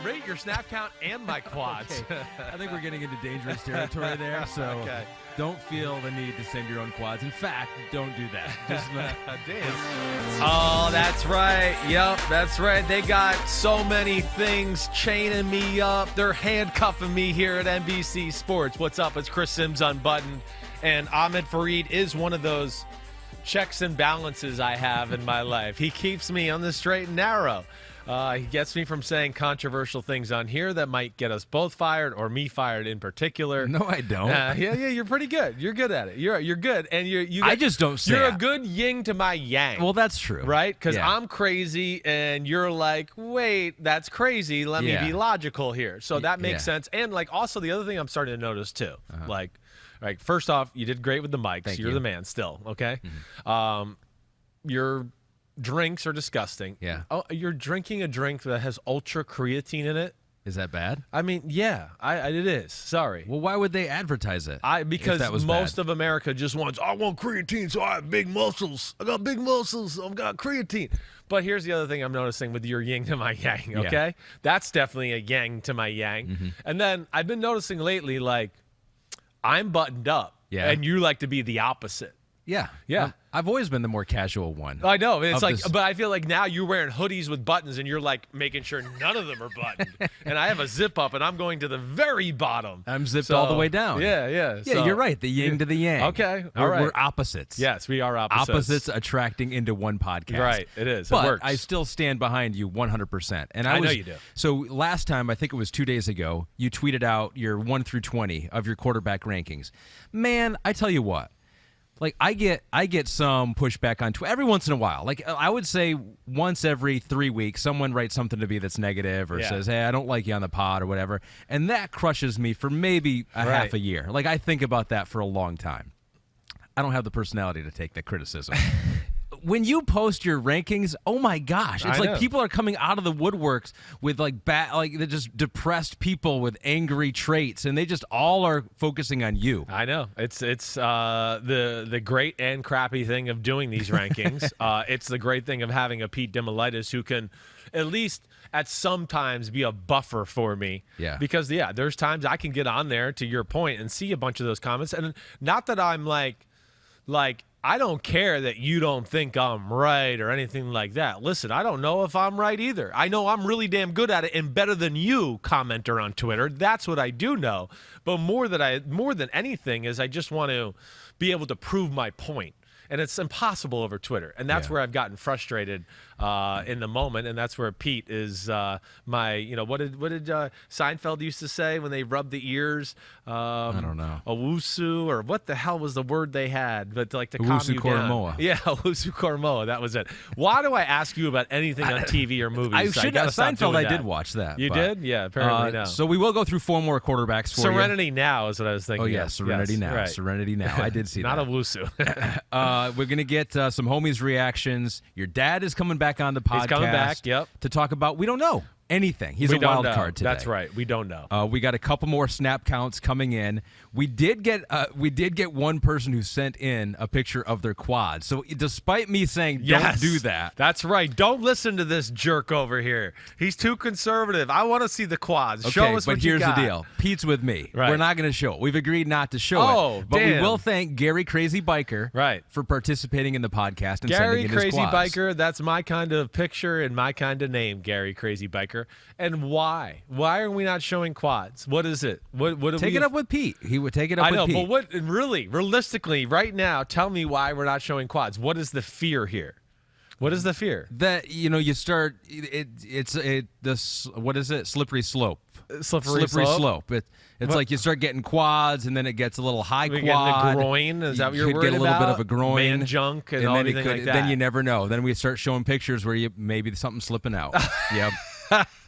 rate your snap count and my quads. Okay. I think we're getting into dangerous territory there, so don't feel the need to send your own quads. In fact, don't do that. Just damn. Oh, that's right. Yep, that's right. They got so many things chaining me up. They're handcuffing me here at NBC Sports. What's up? It's Chris Sims Unbuttoned, and Ahmed Fareed is one of those checks and balances I have in my life. He keeps me on the straight and narrow. He gets me from saying controversial things on here that might get us both fired, or me fired in particular. No, I don't. Yeah, you're pretty good. You're good at it. You're good, and I just don't say you're it. a good yin to my yang. Well, that's true, right? Because yeah. I'm crazy, and you're like, wait, that's crazy. Let me be logical here. So that makes sense. And like, also the other thing I'm starting to notice too, like, first off, you did great with the mics. Thank you're you. the man still. Okay. Mm-hmm. Your drinks are disgusting. Yeah. Oh, you're drinking a drink that has ultra creatine in it. Is that bad? I mean, yeah, it is. Sorry. Well, why would they advertise it? Because most of America just wants, I want creatine, so I have big muscles. I got big muscles, so I've got creatine. But here's the other thing I'm noticing with your yin to my yang, okay? Yeah. That's definitely a yang to my yang. Mm-hmm. And then I've been noticing lately, like, I'm buttoned up, and you like to be the opposite. Yeah. I've always been the more casual one. I know. It's like, but I feel like now you're wearing hoodies with buttons, and you're like making sure none of them are buttoned. And I have a zip up, and I'm going to the very bottom. I'm zipped all the way down. Yeah. Yeah, so, you're right. The yin to the yang. Okay. All right. We're opposites. Yes, we are opposites. Opposites attracting into one podcast. Right. It is. But it works. I still stand behind you 100%. And I know you do. So last time, I think it was 2 days ago, you tweeted out your 1 through 20 of your quarterback rankings. Man, I tell you what. Like, I get some pushback on Twitter every once in a while. Like, I would say once every 3 weeks, someone writes something to me that's negative or says, hey, I don't like you on the pod or whatever. And that crushes me for maybe half a year. Like, I think about that for a long time. I don't have the personality to take that criticism. When you post your rankings, oh my gosh, it's like people are coming out of the woodworks with like they're just depressed people with angry traits, and they just all are focusing on you. I know. It's the great and crappy thing of doing these rankings. It's the great thing of having a Pete Dimolitis who can at least at some times be a buffer for me. Yeah. Because there's times I can get on there, to your point, and see a bunch of those comments, and not that I'm like I don't care that you don't think I'm right or anything like that. Listen, I don't know if I'm right either. I know I'm really damn good at it and better than you, commenter on Twitter. That's what I do know. But more than anything is I just want to be able to prove my point. And it's impossible over Twitter. And that's where I've gotten frustrated in the moment. And that's where Pete is my, what did Seinfeld used to say when they rubbed the ears? I don't know. Owusu, or what the hell was the word they had? But like to calm you down. Yeah, Owusu Koromoa. That was it. Why do I ask you about anything on TV or movies? I should have. Seinfeld, I did watch that. You did? Yeah, apparently no. So we will go through 4 more quarterbacks for Serenity Now is what I was thinking. Oh, yeah, Serenity Now. Right. Serenity Now. I did see Not that. Not Owusu. We're going to get some homies' reactions. Your dad is coming back on the podcast. He's coming back, to talk about, we don't know anything. He's a wild card today. That's right. We don't know. We got a couple more snap counts coming in. We did get one person who sent in a picture of their quad. So despite me saying don't do that. That's right. Don't listen to this jerk over here. He's too conservative. I want to see the quads. Okay, show us what you got. But here's the deal. Pete's with me. Right. We're not going to show it. We've agreed not to show it. But damn. we will thank Gary Crazy Biker for participating in the podcast and sending in his quads. Gary Crazy Biker, that's my kind of picture and my kind of name, Gary Crazy Biker. And why? Why are we not showing quads? What is it? What take it up with Pete. He would take it up with Pete. But what really, realistically, right now, tell me why we're not showing quads. What is the fear here? What is the fear? That you start what is it? Slippery slope. Slippery slope. It's like you start getting quads, and then it gets a little high quad. Getting the groin? Is that what you're worried about? Get a little bit of a groin. Man junk and everything like that. Then you never know. Then we start showing pictures where maybe something's slipping out. Yep.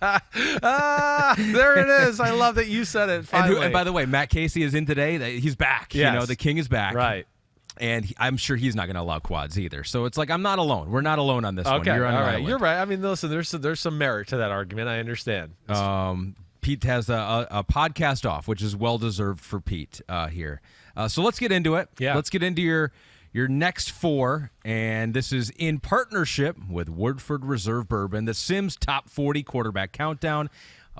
There it is. I love that you said it. And by the way, Matt Casey is in today. He's back. Yes. The king is back. Right. And I'm sure he's not going to allow quads either. So it's like I'm not alone. We're not alone on this one. Okay, You're on all right. island. You're right. I mean, listen, there's some merit to that argument. I understand. Pete has a podcast off, which is well deserved for Pete here. So let's get into it. Yeah. Let's get into your next 4, and this is in partnership with Woodford Reserve Bourbon, the Sims Top 40 Quarterback Countdown.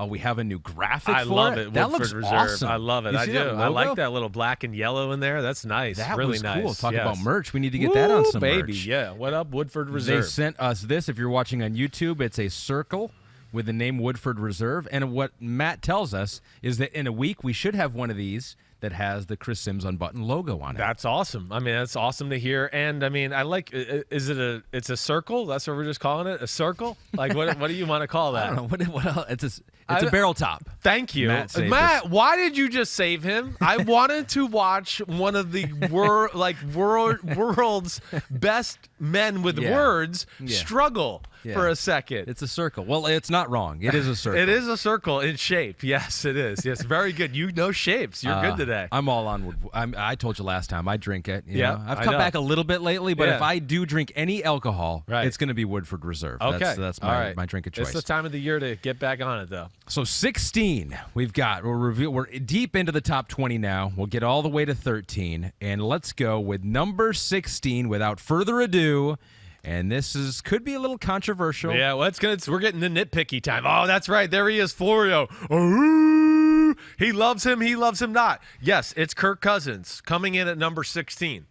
We have a new graphic I for love it. it. That Woodford looks Reserve. awesome. I love it. You I see do. that I like logo? that little black and yellow in there. That's nice. That really was nice. cool. Talk Yes. about merch. We need to get that on some baby. merch. Yeah. What up, Woodford They Reserve? sent us this. If you're watching on YouTube, it's a circle with the name Woodford Reserve. And what Matt tells us is that in a week we should have one of these that has the Chris Sims Unbuttoned logo on it. That's awesome. I mean, that's awesome to hear. And I mean, I like. Is it it's a circle? That's what we're just calling it. A circle? Like what do you want to call that? I don't know. What else? It's a barrel top. Thank you, Matt saved Matt. Why did you just save him? I wanted to watch one of the world's best men with words struggle for a second. It's a circle. Well, it's not wrong. It is a circle. It is a circle in shape. Yes, it is. Yes, very good. You know shapes. You're good today. I'm all on wood. I told you last time I drink it. You Yeah, know? I've I cut know. back a little bit lately, but Yeah. if I do drink any alcohol, Right. it's going to be Woodford Reserve. Okay, That's all right. my drink of choice. It's the time of the year to get back on it, though. So 16 we've got. We're deep into the top 20 now. We'll get all the way to 13, and let's go with number 16 without further ado. And this could be a little controversial. Yeah, well, we're getting the nitpicky time. Oh, that's right. There he is, Florio. Oh, he loves him. He loves him not. Yes, it's Kirk Cousins coming in at number 16.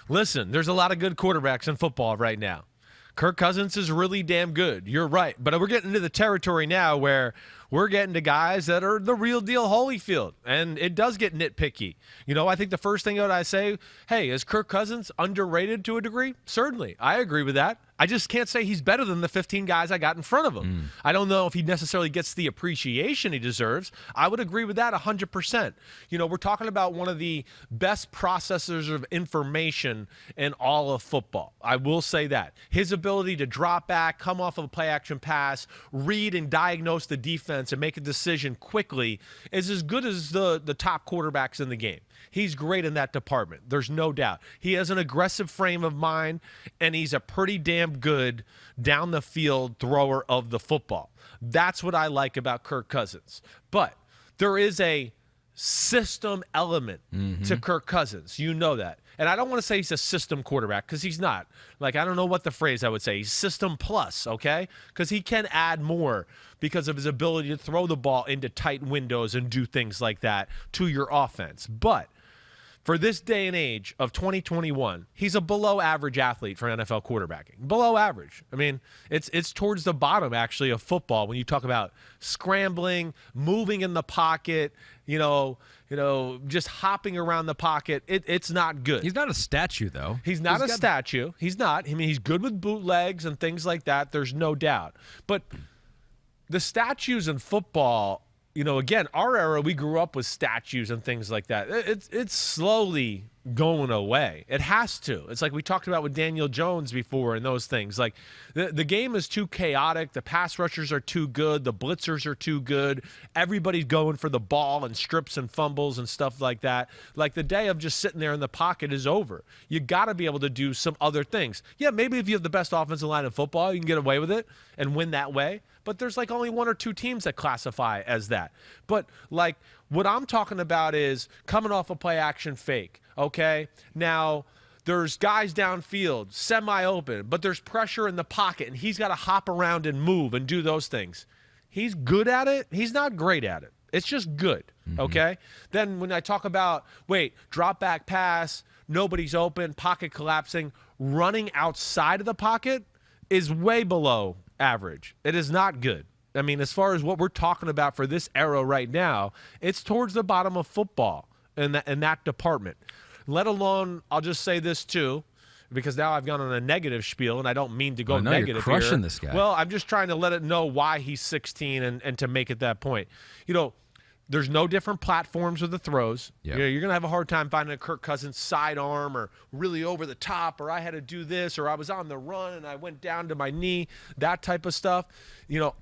Listen, there's a lot of good quarterbacks in football right now. Kirk Cousins is really damn good. You're right. But we're getting into the territory now where we're getting to guys that are the real deal Holyfield. And it does get nitpicky. You know, I think the first thing that I say, hey, is Kirk Cousins underrated to a degree? Certainly. I agree with that. I just can't say he's better than the 15 guys I got in front of him. I don't know if he necessarily gets the appreciation he deserves. I would agree with that 100%. You know, we're talking about one of the best processors of information in all of football. I will say that. His ability to drop back, come off of a play-action pass, read and diagnose the defense and make a decision quickly is as good as the top quarterbacks in the game. He's great in that department. There's no doubt. He has an aggressive frame of mind, and he's a pretty damn good down the field thrower of the football. That's what I like about Kirk Cousins. But there is a system element to Kirk Cousins. You know that. And I don't want to say he's a system quarterback because he's not. Like, I don't know what the phrase I would say. He's system plus, okay? Because he can add more because of his ability to throw the ball into tight windows and do things like that to your offense. But for this day and age of 2021, he's a below average athlete for NFL quarterbacking. Below average. I mean, it's towards the bottom, actually, of football when you talk about scrambling, moving in the pocket, you know, just hopping around the pocket. It's not good. He's not a statue, though. He's not a statue. He's not. I mean, he's good with bootlegs and things like that. There's no doubt. But the statues in football, you know, again, our era, we grew up with statues and things like that. It's slowly going away. It has to. It's like we talked about with Daniel Jones before and those things. Like the game is too chaotic. The pass rushers are too good. The blitzers are too good. Everybody's going for the ball and strips and fumbles and stuff like that. Like the day of just sitting there in the pocket is over. You got to be able to do some other things. Yeah, maybe if you have the best offensive line in football, you can get away with it and win that way. But there's like only one or two teams that classify as that. But like what I'm talking about is coming off a play action fake, okay? Now, there's guys downfield, semi-open, but there's pressure in the pocket, and he's got to hop around and move and do those things. He's good at it. He's not great at it. It's just good, okay? Then when I talk about, drop back pass, nobody's open, pocket collapsing, running outside of the pocket is way below average. It is not good. I mean, as far as what we're talking about for this era right now, it's towards the bottom of football in that department. Let alone, I'll just say this too, because now I've gone on a negative spiel, and I don't mean to go negative you're crushing here. this guy. Well, I'm just trying to let it know why he's 16 and to make it that point. You know, there's no different platforms with the throws. Yep. You're going to have a hard time finding a Kirk Cousins sidearm or really over the top, or I had to do this, or I was on the run and I went down to my knee, that type of stuff. You know,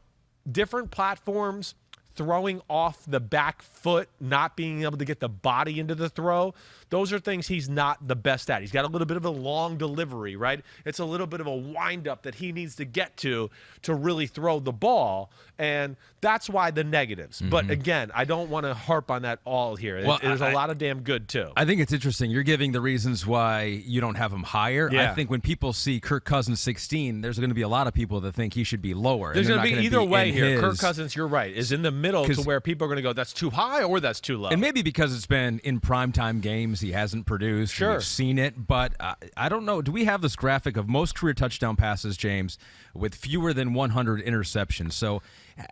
different platforms, throwing off the back foot, not being able to get the body into the throw. Those are things he's not the best at. He's got a little bit of a long delivery, right? It's a little bit of a windup that he needs to get to really throw the ball, and that's why the negatives. But again, I don't want to harp on that all here. Well, There's a lot of damn good too. I think it's interesting. You're giving the reasons why you don't have him higher. Yeah. I think when people see Kirk Cousins 16, there's going to be a lot of people that think he should be lower. There's going to be either way here. his. Kirk Cousins, you're right, is in the middle to where people are going to go, that's too high or that's too low. And maybe because it's been in primetime games, he hasn't produced. Sure. We've seen it, but I don't know. Do we have this graphic of most career touchdown passes, James, with fewer than 100 interceptions? So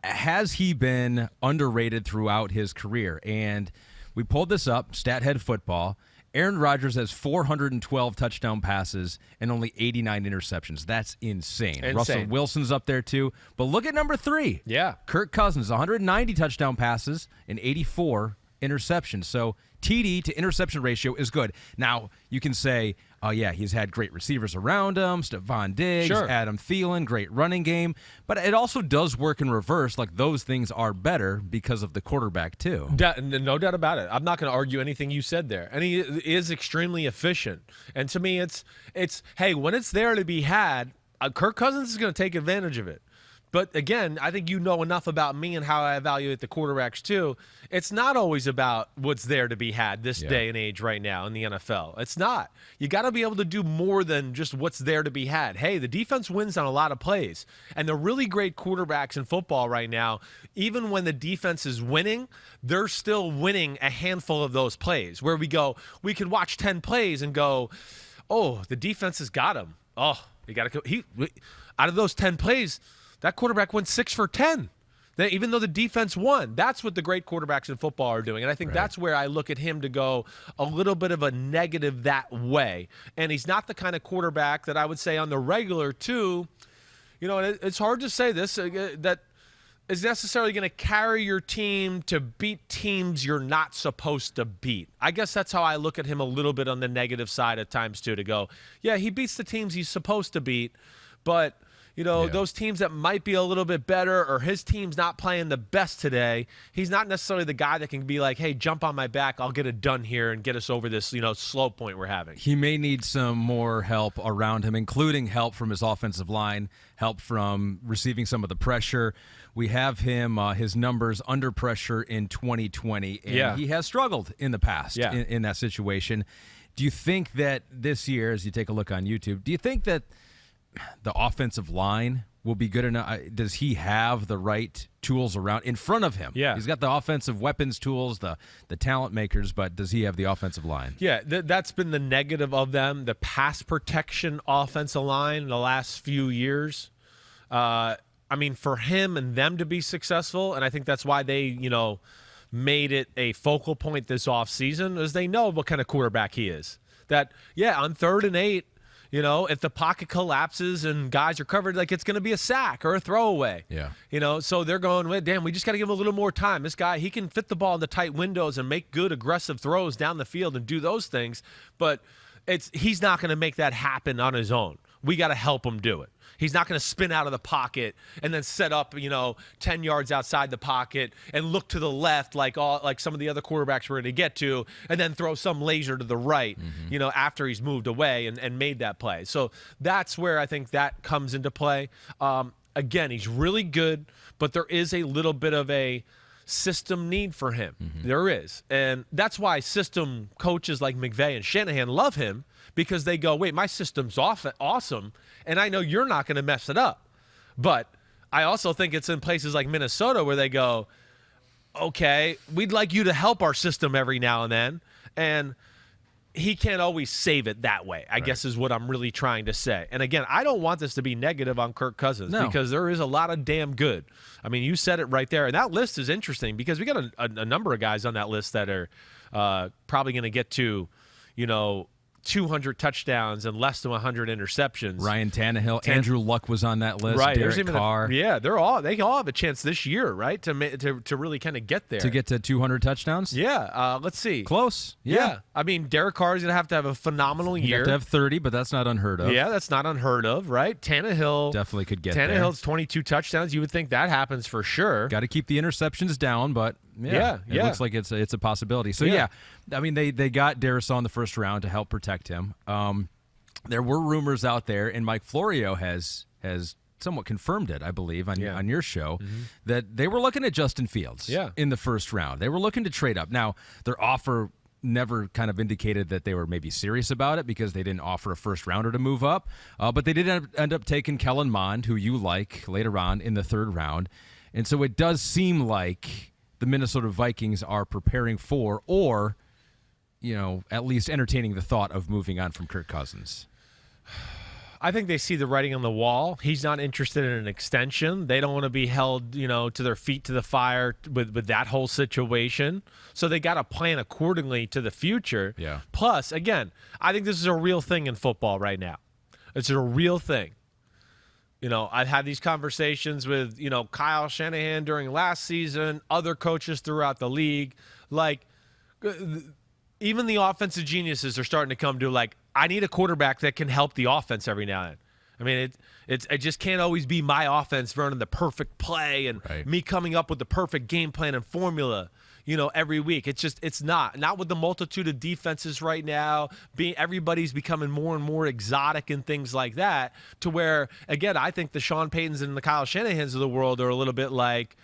has he been underrated throughout his career? And we pulled this up, Stathead Football. Aaron Rodgers has 412 touchdown passes and only 89 interceptions. That's insane. Russell Wilson's up there too. But look at number 3. Yeah. Kirk Cousins, 190 touchdown passes and 84 interceptions. So TD to interception ratio is good. Now, you can say, oh, yeah, he's had great receivers around him, Stephon Diggs, Sure. Adam Thielen, great running game. But it also does work in reverse. Like, those things are better because of the quarterback, too. No doubt about it. I'm not going to argue anything you said there. And he is extremely efficient. And to me, it's hey, when it's there to be had, Kirk Cousins is going to take advantage of it. But again, I think you know enough about me and how I evaluate the quarterbacks too. It's not always about what's there to be had this day and age right now in the NFL. It's not. You got to be able to do more than just what's there to be had. Hey, the defense wins on a lot of plays. And the really great quarterbacks in football right now, even when the defense is winning, they're still winning a handful of those plays where we can watch 10 plays and go, oh, the defense has got him. Oh, you got to out of those 10 plays, that quarterback went 6 for 10, even though the defense won. That's what the great quarterbacks in football are doing. And I think that's where I look at him to go a little bit of a negative that way. And he's not the kind of quarterback that I would say on the regular, too. You know, it's hard to say this, that is necessarily going to carry your team to beat teams you're not supposed to beat. I guess that's how I look at him a little bit on the negative side at times, too, to go, yeah, he beats the teams he's supposed to beat, but you know, those teams that might be a little bit better or his team's not playing the best today, he's not necessarily the guy that can be like, hey, jump on my back, I'll get it done here and get us over this, slow point we're having. He may need some more help around him, including help from his offensive line, help from receiving some of the pressure. We have him, his numbers under pressure in 2020, and he has struggled in the past in that situation. Do you think that this year, as you take a look on YouTube, do you think that the offensive line will be good enough? Does he have the right tools around in front of him? Yeah. He's got the offensive weapons tools, the talent makers, but does he have the offensive line? Yeah, that's been the negative of them, the pass protection offensive line the last few years. I mean, for him and them to be successful, and I think that's why they, made it a focal point this offseason, is they know what kind of quarterback he is. That, on 3rd and 8, if the pocket collapses and guys are covered, like it's going to be a sack or a throwaway. Yeah. So they're going, well, damn, we just got to give him a little more time. This guy, he can fit the ball in the tight windows and make good aggressive throws down the field and do those things. But he's not going to make that happen on his own. We got to help him do it. He's not going to spin out of the pocket and then set up, 10 yards outside the pocket and look to the left like some of the other quarterbacks we're going to get to, and then throw some laser to the right, after he's moved away and made that play. So that's where I think that comes into play. Again, he's really good, but there is a little bit of a system need for him. There is. And that's why system coaches like McVay and Shanahan love him, because they go, wait, my system's awesome, and I know you're not going to mess it up. But I also think it's in places like Minnesota where they go, okay, we'd like you to help our system every now and then, and he can't always save it that way, I guess is what I'm really trying to say. And again, I don't want this to be negative on Kirk Cousins because there is a lot of damn good. I mean, you said it right there. And that list is interesting because we got a number of guys on that list that are probably going to get to, 200 touchdowns and less than 100 interceptions. Ryan Tannehill, Andrew Luck was on that list. Right, Derek Carr. they all have a chance this year, right, to really kind of get there. To get to 200 touchdowns? Yeah, let's see. Close. Yeah. I mean, Derek Carr is going to have a phenomenal year. You have to have 30, but that's not unheard of. Yeah, that's not unheard of, right? Tannehill definitely could get there. Tannehill's 22 touchdowns. You would think that happens for sure. Got to keep the interceptions down, but it looks like it's a possibility. So, I mean, they got Darisaw in the first round to help protect him. There were rumors out there, and Mike Florio has somewhat confirmed it, I believe, on your show, that they were looking at Justin Fields in the first round. They were looking to trade up. Now, their offer never kind of indicated that they were maybe serious about it because they didn't offer a first rounder to move up. But they did end up taking Kellen Mond, who you like, later on in the third round. And so it does seem like the Minnesota Vikings are preparing for, or, at least entertaining the thought of moving on from Kirk Cousins. I think they see the writing on the wall. He's not interested in an extension. They don't want to be held, to their feet to the fire with that whole situation. So they got to plan accordingly to the future. Yeah. Plus, again, I think this is a real thing in football right now. It's a real thing. I've had these conversations with, Kyle Shanahan during last season, other coaches throughout the league. Like, even the offensive geniuses are starting to come to, like, I need a quarterback that can help the offense every now and then. I mean, it just can't always be my offense running the perfect play and me coming up with the perfect game plan and formula, every week. It's not with the multitude of defenses right now. Everybody's becoming more and more exotic and things like that, to where, again, I think the Sean Paytons and the Kyle Shanahans of the world are a little bit like,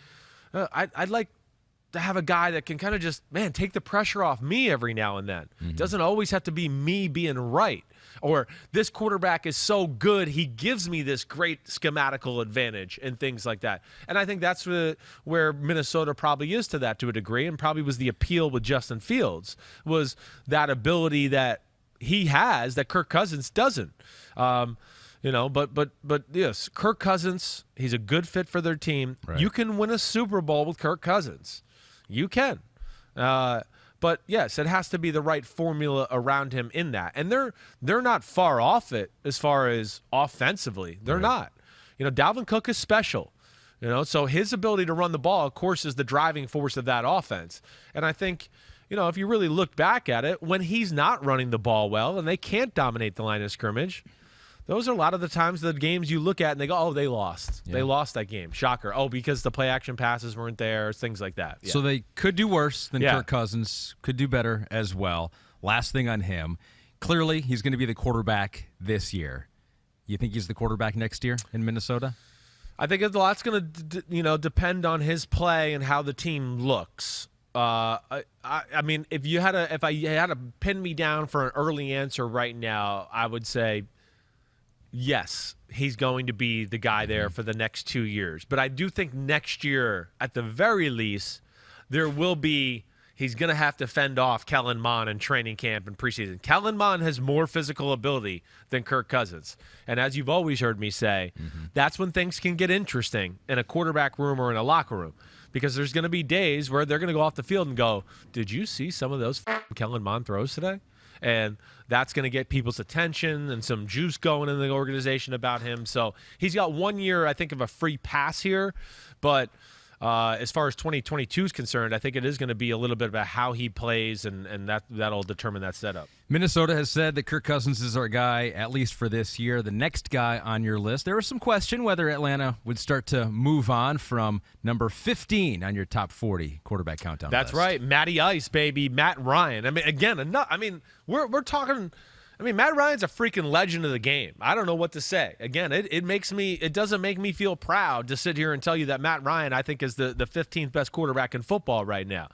I'd like to have a guy that can kind of just, take the pressure off me every now and then. It doesn't always have to be me being right. Or this quarterback is so good, he gives me this great schematical advantage and things like that. And I think that's where Minnesota probably is to that to a degree, and probably was the appeal with Justin Fields, was that ability that he has that Kirk Cousins doesn't. But yes, Kirk Cousins, he's a good fit for their team. Right. You can win a Super Bowl with Kirk Cousins. You can. But yes, it has to be the right formula around him in that. And they're not far off it as far as offensively. They're not. Dalvin Cook is special. So his ability to run the ball, of course, is the driving force of that offense. And I think, if you really look back at it, when he's not running the ball well and they can't dominate the line of scrimmage, those are a lot of the times the games you look at and they go, oh, they lost. Yeah. They lost that game. Shocker. Oh, because the play-action passes weren't there, things like that. Yeah. So they could do worse than Kirk Cousins, could do better as well. Last thing on him, clearly he's going to be the quarterback this year. You think he's the quarterback next year in Minnesota? I think a lot's going to depend on his play and how the team looks. I mean, if I had to pin me down for an early answer right now, I would say yes, he's going to be the guy there for the next 2 years. But I do think next year, at the very least, he's going to have to fend off Kellen Mond in training camp and preseason. Kellen Mond has more physical ability than Kirk Cousins. And as you've always heard me say, that's when things can get interesting in a quarterback room or in a locker room. Because there's going to be days where they're going to go off the field and go, did you see some of those Kellen Mond throws today? And that's going to get people's attention and some juice going in the organization about him. So he's got 1 year, I think, of a free pass here. But as far as 2022 is concerned, I think it is going to be a little bit about how he plays, and that'll determine that setup. Minnesota has said that Kirk Cousins is our guy, at least for this year. The next guy on your list, there was some question whether Atlanta would start to move on from number 15 on your top 40 quarterback countdown That's list. right. Matty Ice, baby. Matt Ryan. I mean, again, we're talking – I mean, Matt Ryan's a freaking legend of the game. I don't know what to say. Again, it doesn't make me feel proud to sit here and tell you that Matt Ryan, I think, is the 15th best quarterback in football right now.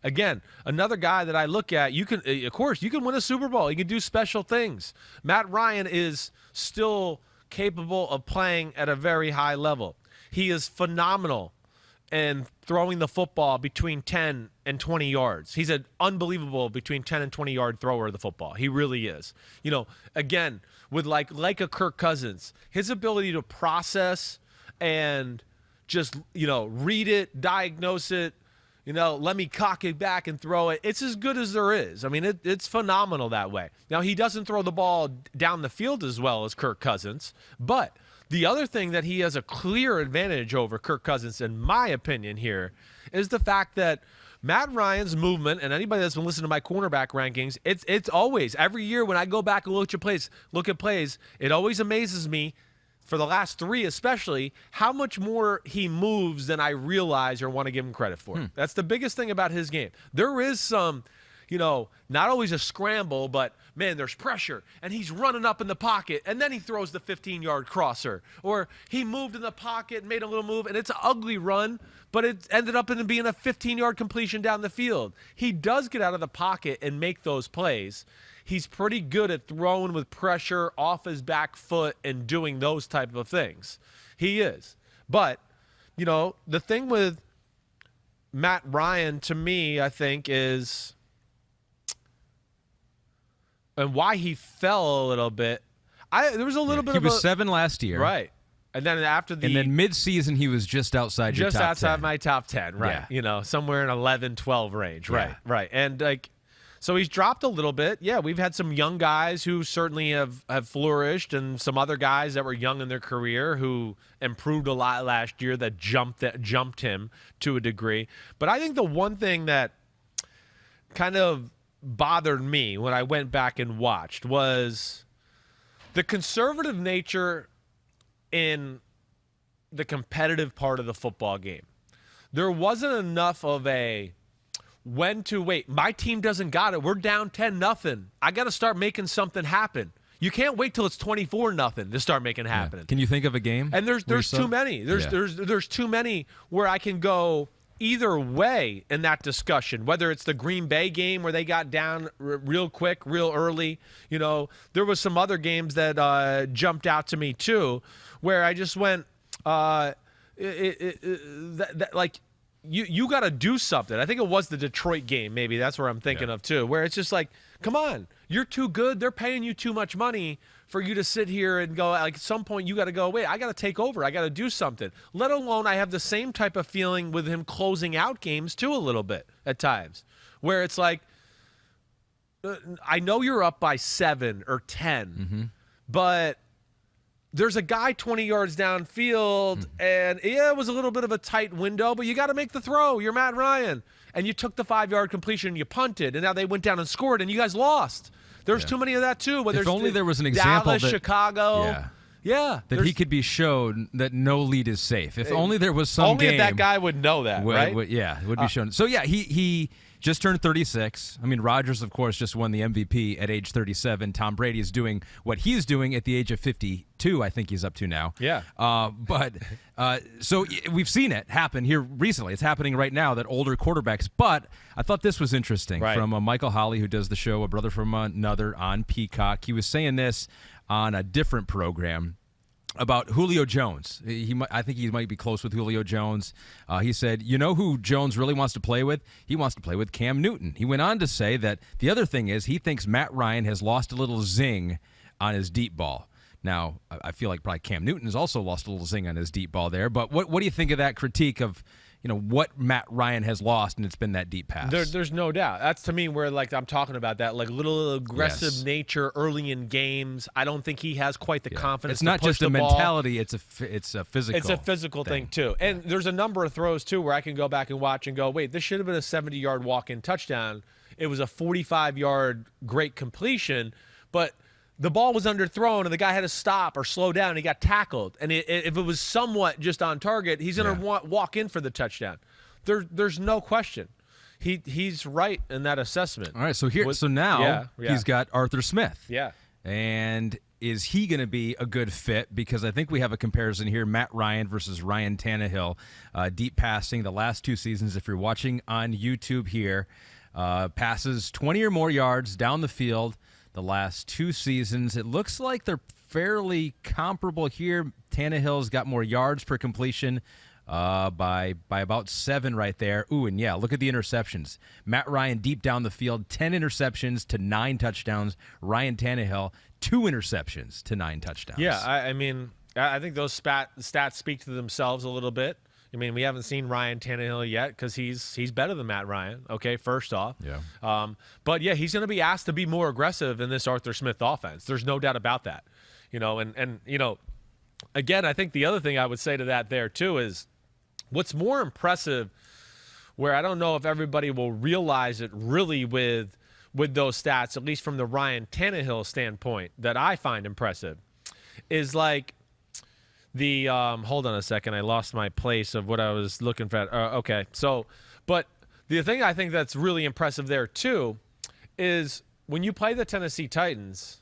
Again, another guy that I look at, you can win a Super Bowl. You can do special things. Matt Ryan is still capable of playing at a very high level. He is phenomenal and throwing the football between 10 and 20 yards. He's an unbelievable between 10 and 20-yard thrower of the football. He really is. Again, with like a Kirk Cousins, his ability to process and just, read it, diagnose it, let me cock it back and throw it. It's as good as there is. I mean, it's phenomenal that way. Now, he doesn't throw the ball down the field as well as Kirk Cousins, but the other thing that he has a clear advantage over Kirk Cousins, in my opinion here, is the fact that Matt Ryan's movement, and anybody that's been listening to my cornerback rankings, it's always, every year when I go back and look at plays, it always amazes me, for the last 3 especially, how much more he moves than I realize or want to give him credit for. That's the biggest thing about his game. There is some, not always a scramble, but, man, there's pressure, and he's running up in the pocket, and then he throws the 15-yard crosser. Or he moved in the pocket and made a little move, and it's an ugly run, but it ended up in being a 15-yard completion down the field. He does get out of the pocket and make those plays. He's pretty good at throwing with pressure off his back foot and doing those type of things. He is. But the thing with Matt Ryan to me, I think, is, and why he fell a little bit. There was a little bit he of was 7 last year. right. And then and then mid-season, he was just outside your top 10. Just outside my top 10, right. Yeah. Somewhere in 11, 12 range. Right, Yeah. right. And, so he's dropped a little bit. Yeah, we've had some young guys who certainly have flourished, and some other guys that were young in their career who improved a lot last year that jumped him to a degree. But I think the one thing that kind of bothered me when I went back and watched was the conservative nature in the competitive part of the football game. There wasn't enough of a when to wait. My team doesn't got it. We're down 10-0. I got to start making something happen. You can't wait till it's 24-0 to start making it happen. Can you think of a game? And there's too many. There's too many where I can go either way in that discussion, whether it's the Green Bay game where they got down real quick, real early. There was some other games that jumped out to me too, where I just went, you got to do something. I think it was the Detroit game, maybe. That's where I'm thinking of too, where it's just like, come on, you're too good. They're paying you too much money for you to sit here and go, at some point you got to go, wait, I got to take over. I got to do something. Let alone I have the same type of feeling with him closing out games too a little bit at times, where it's like, I know you're up by 7 or 10, but there's a guy 20 yards downfield, and it was a little bit of a tight window, but you got to make the throw. You're Matt Ryan. And you took the 5-yard completion and you punted, and now they went down and scored, and you guys lost. There's too many of that, too. If only there was an example Dallas, Chicago. Yeah. That he could be shown that no lead is safe. If only there was some only game. If that guy would know that, right? Would be shown. So, he just turned 36. I mean, Rodgers, of course, just won the MVP at age 37. Tom Brady is doing what he's doing at the age of 52, I think he's up to now. Yeah. So we've seen it happen here recently. It's happening right now, that older quarterbacks. But I thought this was interesting from Michael Holley, who does the show A Brother from Another on Peacock. He was saying this on a different program about Julio Jones. I think he might be close with Julio Jones. He said, you know who Jones really wants to play with? He wants to play with Cam Newton. He went on to say that the other thing is he thinks Matt Ryan has lost a little zing on his deep ball. Now, I feel like probably Cam Newton has also lost a little zing on his deep ball there. But what do you think of that critique of what Matt Ryan has lost, and it's been that deep pass? There's no doubt. That's to me where I'm talking about that little aggressive nature early in games. I don't think he has quite the confidence. It's not to push just a the mentality; ball. it's a physical. It's a physical thing too. And there's a number of throws too where I can go back and watch and go, wait, this should have been a 70-yard walk-in touchdown. It was a 45-yard great completion, but the ball was underthrown and the guy had to stop or slow down and he got tackled. And if it was somewhat just on target, he's going to walk in for the touchdown. There's no question. He's right in that assessment. All right, so now he's got Arthur Smith. Yeah. And is he going to be a good fit? Because I think we have a comparison here, Matt Ryan versus Ryan Tannehill. Deep passing the last 2 seasons, if you're watching on YouTube here, passes 20 or more yards down the field the last 2 seasons. It looks like they're fairly comparable here. Tannehill's got more yards per completion by about 7 right there. Ooh, and look at the interceptions. Matt Ryan deep down the field, 10 interceptions to 9 touchdowns. Ryan Tannehill, 2 interceptions to 9 touchdowns. Yeah, I mean, I think those stats speak to themselves a little bit. I mean, we haven't seen Ryan Tannehill yet because he's better than Matt Ryan, okay, first off. Yeah. But, he's going to be asked to be more aggressive in this Arthur Smith offense. There's no doubt about that. And again, I think the other thing I would say to that there, too, is what's more impressive, where I don't know if everybody will realize it really with those stats, at least from the Ryan Tannehill standpoint, that I find impressive, is like the hold on a second, I lost my place of what I was looking for. Okay, so, but the thing I think that's really impressive there too is when you play the Tennessee Titans,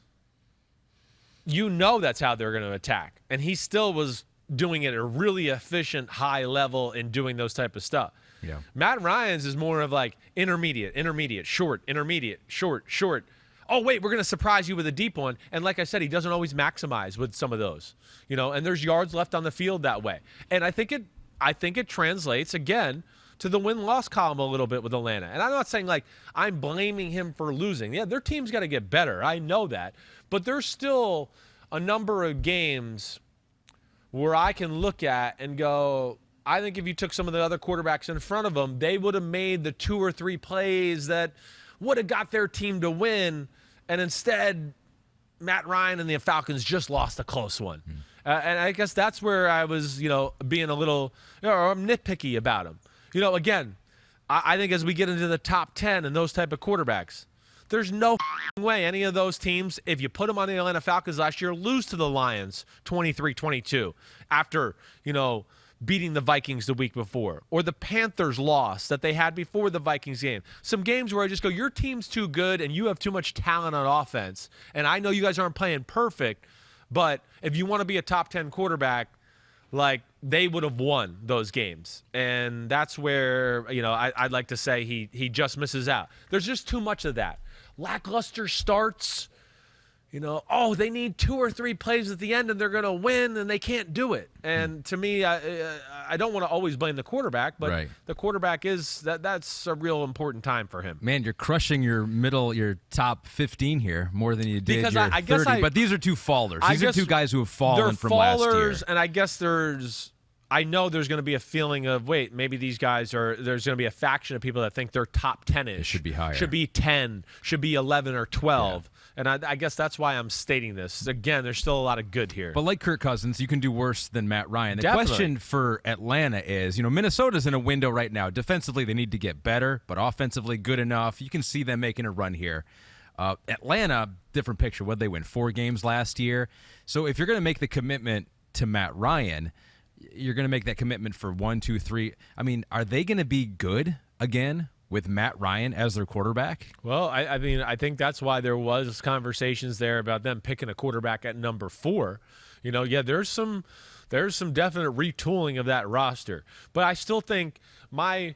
that's how they're going to attack, and he still was doing it at a really efficient, high level in doing those type of stuff. Yeah. Matt Ryan's is more of like intermediate, short, intermediate, short. Oh, wait, we're going to surprise you with a deep one. And like I said, he doesn't always maximize with some of those, and there's yards left on the field that way. And I think I think it translates, again, to the win-loss column a little bit with Atlanta. And I'm not saying, like, I'm blaming him for losing. Yeah, their team's got to get better. I know that. But there's still a number of games where I can look at and go, I think if you took some of the other quarterbacks in front of them, they would have made the 2 or 3 plays that would have got their team to win. And instead, Matt Ryan and the Falcons just lost a close one. And I guess that's where I was, being a little nitpicky about him. Again, I think as we get into the top 10 and those type of quarterbacks, there's no way any of those teams, if you put them on the Atlanta Falcons last year, lose to the Lions 23-22 after, beating the Vikings the week before, or the Panthers loss that they had before the Vikings game. Some games where I just go, your team's too good and you have too much talent on offense. And I know you guys aren't playing perfect, but if you want to be a top 10 quarterback, like, they would have won those games. And that's where, I'd like to say he just misses out. There's just too much of that. Lackluster starts, they need 2 or 3 plays at the end and they're going to win, and they can't do it. And to me, I don't want to always blame the quarterback, but the quarterback that's a real important time for him. Man, you're crushing your top 15 here more than you did because your 30. But these are 2 fallers. These are 2 guys who have fallen from last year. And I guess I know there's going to be a feeling of, wait, maybe these guys there's going to be a faction of people that think they're top 10-ish. It should be higher. Should be 10, should be 11 or 12. Yeah. And I guess that's why I'm stating this. Again, there's still a lot of good here. But like Kirk Cousins, you can do worse than Matt Ryan. The Definitely. question for Atlanta is, Minnesota's in a window right now. Defensively, they need to get better, but offensively, good enough. You can see them making a run here. Atlanta, different picture. What did they win? 4 games last year. So if you're going to make the commitment to Matt Ryan, you're going to make that commitment for 1, 2, 3. I mean, are they going to be good again with Matt Ryan as their quarterback? Well, I think that's why there was conversations there about them picking a quarterback at number 4. There's some definite retooling of that roster. But I still think my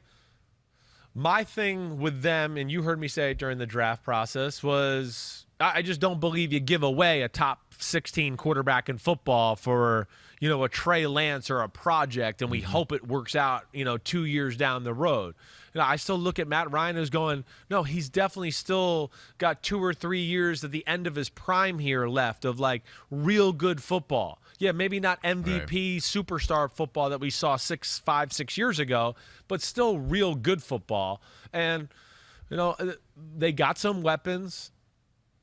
thing with them, and you heard me say it during the draft process, was I just don't believe you give away a top 16 quarterback in football for, a Trey Lance or a project, and we hope it works out, 2 years down the road. I still look at Matt Ryan as going, no, he's definitely still got 2 or 3 years at the end of his prime here left of, like, real good football. Yeah, maybe not MVP superstar football that we saw 5, 6 years ago, but still real good football. And, they got some weapons.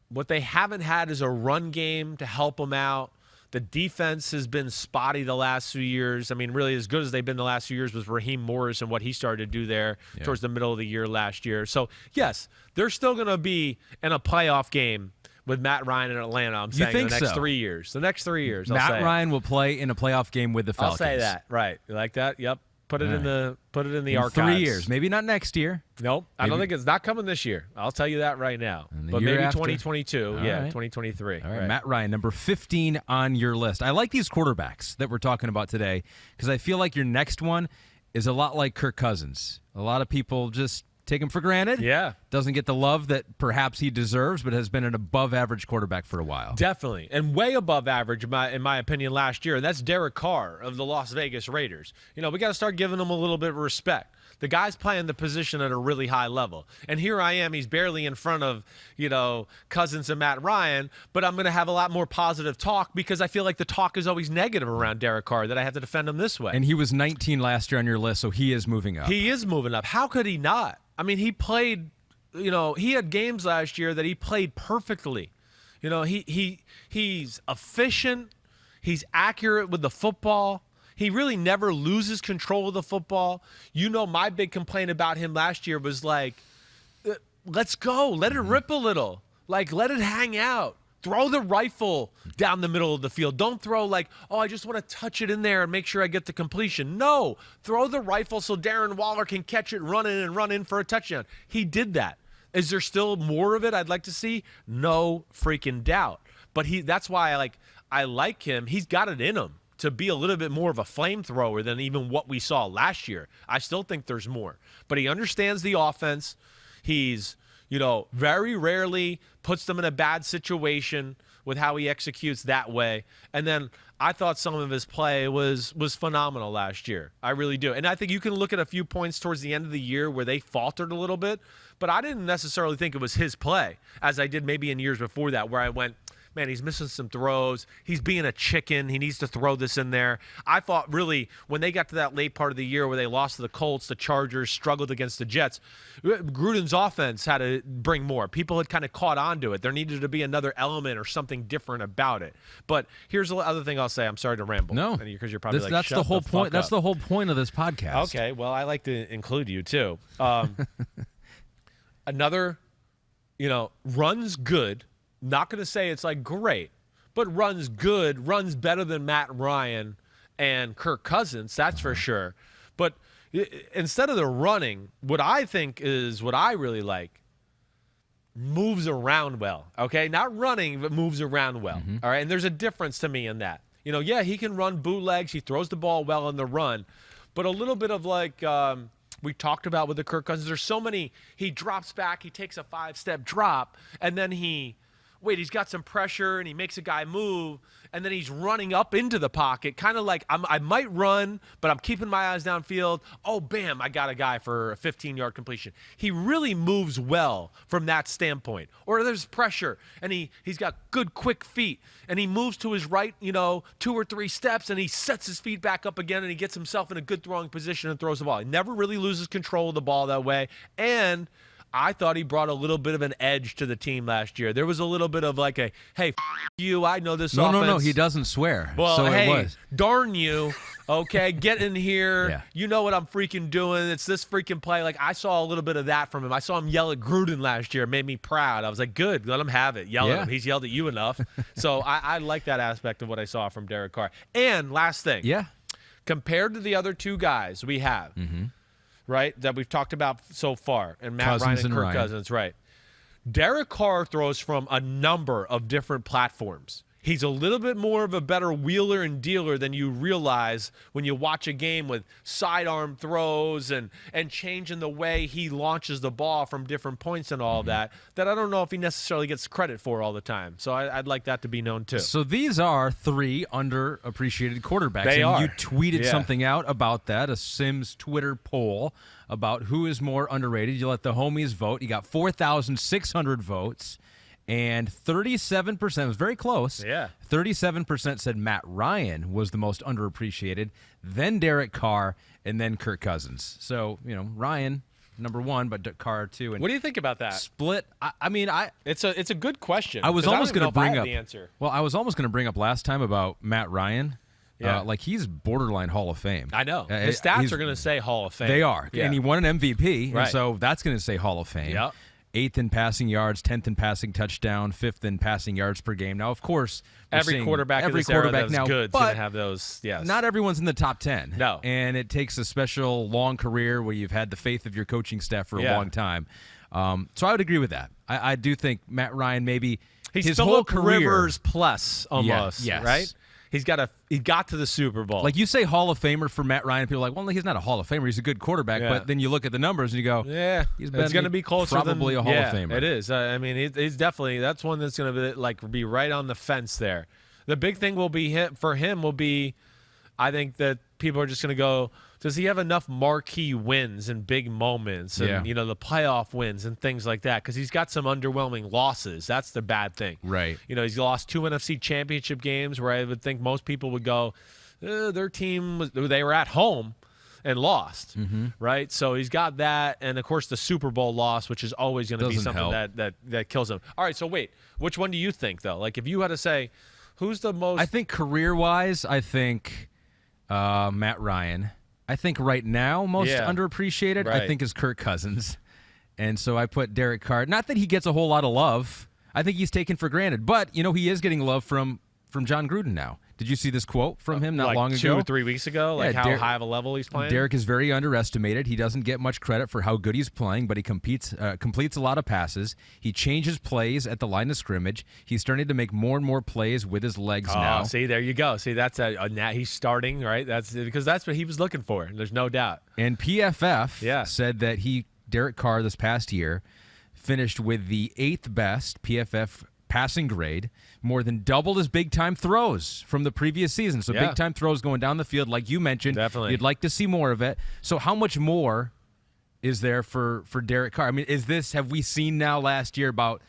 What they haven't had is a run game to help them out. The defense has been spotty the last few years. I mean, really as good as they've been the last few years was Raheem Morris and what he started to do there towards the middle of the year last year. So, yes, they're still going to be in a playoff game with Matt Ryan in Atlanta, I'm saying, the next 3 years. The next 3 years, Matt Ryan will play in a playoff game with the Falcons. I'll say that. Right. You like that? Yep. Put it in the archives. 3 years, maybe not next year. Nope, I don't think it's not coming this year. I'll tell you that right now. But maybe 2022, 2023. All right, Matt Ryan, number 15 on your list. I like these quarterbacks that we're talking about today because I feel like your next one is a lot like Kirk Cousins. A lot of people just take him for granted. Yeah. Doesn't get the love that perhaps he deserves, but has been an above-average quarterback for a while. Definitely. And way above average, in my opinion, last year. And that's Derek Carr of the Las Vegas Raiders. We got to start giving him a little bit of respect. The guy's playing the position at a really high level. And here I am. He's barely in front of, Cousins and Matt Ryan. But I'm going to have a lot more positive talk because I feel like the talk is always negative around Derek Carr, that I have to defend him this way. And he was 19 last year on your list, so he is moving up. He is moving up. How could he not? I mean, he played, he had games last year that he played perfectly. He's efficient. He's accurate with the football. He really never loses control of the football. My big complaint about him last year was like, let's go. Let it rip a little. Like, let it hang out. Throw the rifle down the middle of the field. Don't throw like, I just want to touch it in there and make sure I get the completion. No, throw the rifle so Darren Waller can catch it, run in for a touchdown. He did that. Is there still more of it I'd like to see? No freaking doubt. But that's why I like him. He's got it in him to be a little bit more of a flamethrower than even what we saw last year. I still think there's more. But he understands the offense. He's very rarely puts them in a bad situation with how he executes that way. And then I thought some of his play was phenomenal last year. I really do. And I think you can look at a few points towards the end of the year where they faltered a little bit, but I didn't necessarily think it was his play as I did maybe in years before that, where I went, man, he's missing some throws. He's being a chicken. He needs to throw this in there. I thought really when they got to that late part of the year where they lost to the Colts, the Chargers, struggled against the Jets, Gruden's offense had to bring more. People had kind of caught on to it. There needed to be another element or something different about it. But here's the other thing I'll say. I'm sorry to ramble. No. Because you're probably that's the whole point. That's the whole point of this podcast. Okay. Well, I like to include you too. Another, runs good. Not going to say it's like great, but runs good, runs better than Matt Ryan and Kirk Cousins, that's for sure. But instead of the running, what I think is what I really like, moves around well, okay? Not running, but moves around well, all right? And there's a difference to me in that. He can run bootlegs, he throws the ball well on the run, but a little bit of like we talked about with the Kirk Cousins, there's so many, he drops back, he takes a 5-step drop, and then he's got some pressure and he makes a guy move, and then he's running up into the pocket, kind of like I might run, but I'm keeping my eyes downfield. Oh, bam, I got a guy for a 15-yard completion. He really moves well from that standpoint. Or there's pressure, and he's got good, quick feet, and he moves to his right, 2 or 3 steps, and he sets his feet back up again, and he gets himself in a good throwing position and throws the ball. He never really loses control of the ball that way, and I thought he brought a little bit of an edge to the team last year. There was a little bit of like a, hey, you, I know this offense. No, he doesn't swear. Well, so hey, it was. Darn you, okay, get in here. Yeah. You know what I'm freaking doing. It's this freaking play. Like, I saw a little bit of that from him. I saw him yell at Gruden last year. It made me proud. I was like, good, let him have it. Yell at him. He's yelled at you enough. So I like that aspect of what I saw from Derek Carr. And last thing. Yeah. Compared to the other two guys we have, right, that we've talked about so far, and Matt Ryan and Kirk Cousins, right. Derek Carr throws from a number of different platforms. He's a little bit more of a better wheeler and dealer than you realize when you watch a game with sidearm throws and changing the way he launches the ball from different points and all that I don't know if he necessarily gets credit for all the time. So I'd like that to be known too. So these are 3 underappreciated quarterbacks. They are. You tweeted something out about that, a Sims Twitter poll about who is more underrated. You let the homies vote. You got 4,600 votes. And 37%, it was very close. Yeah. 37% said Matt Ryan was the most underappreciated, then Derek Carr, and then Kirk Cousins. So, Ryan, number 1, but Carr 2. And what do you think about that? Split. It's a good question. I was almost going to bring up the answer. Well, I was almost going to bring up last time about Matt Ryan. Yeah. He's borderline Hall of Fame. I know. His stats are going to say Hall of Fame. They are. Yeah. And he won an MVP, right. And so that's going to say Hall of Fame. Yep. 8th in passing yards, 10th in passing touchdown, 5th in passing yards per game. Now, of course, every quarterback now good going to have those. Yes, not everyone's in the top 10. No, and it takes a special long career where you've had the faith of your coaching staff for a long time. So I would agree with that. I do think Matt Ryan maybe his whole career Rivers plus almost. Yes. Right. He got to the Super Bowl. Like you say Hall of Famer for Matt Ryan, people are like, well, he's not a Hall of Famer. He's a good quarterback. Yeah. But then you look at the numbers and you go, yeah, he's going to be closer probably a Hall of Famer. It is. I mean, he's definitely, that's one that's going to be right on the fence there. The big thing will be, I think that people are just going to go, does he have enough marquee wins and big moments and, the playoff wins and things like that? Because he's got some underwhelming losses. That's the bad thing. Right. He's lost 2 NFC championship games where I would think most people would go, their team, they were at home and lost, right? So he's got that. And, of course, the Super Bowl loss, which is always going to be something that kills him. All right, so wait. Which one do you think, though? Like, if you had to say, who's the most – I think career-wise, Matt Ryan. I think right now most underappreciated, I think, is Kirk Cousins. And so I put Derek Carr. Not that he gets a whole lot of love. I think he's taken for granted. But, he is getting love from John Gruden now. Did you see this quote from him not long ago? 2 or 3 weeks ago? Like how high of a level he's playing? Derek is very underestimated. He doesn't get much credit for how good he's playing, but he completes a lot of passes. He changes plays at the line of scrimmage. He's starting to make more and more plays with his legs now. See, there you go. See, that's he's starting, right? That's because that's what he was looking for. There's no doubt. And PFF said that Derek Carr this past year finished with the 8th best PFF passing grade, more than doubled his big-time throws from the previous season. So big-time throws going down the field, like you mentioned. Definitely. You'd like to see more of it. So how much more is there for Derek Carr? I mean, have we seen now last year about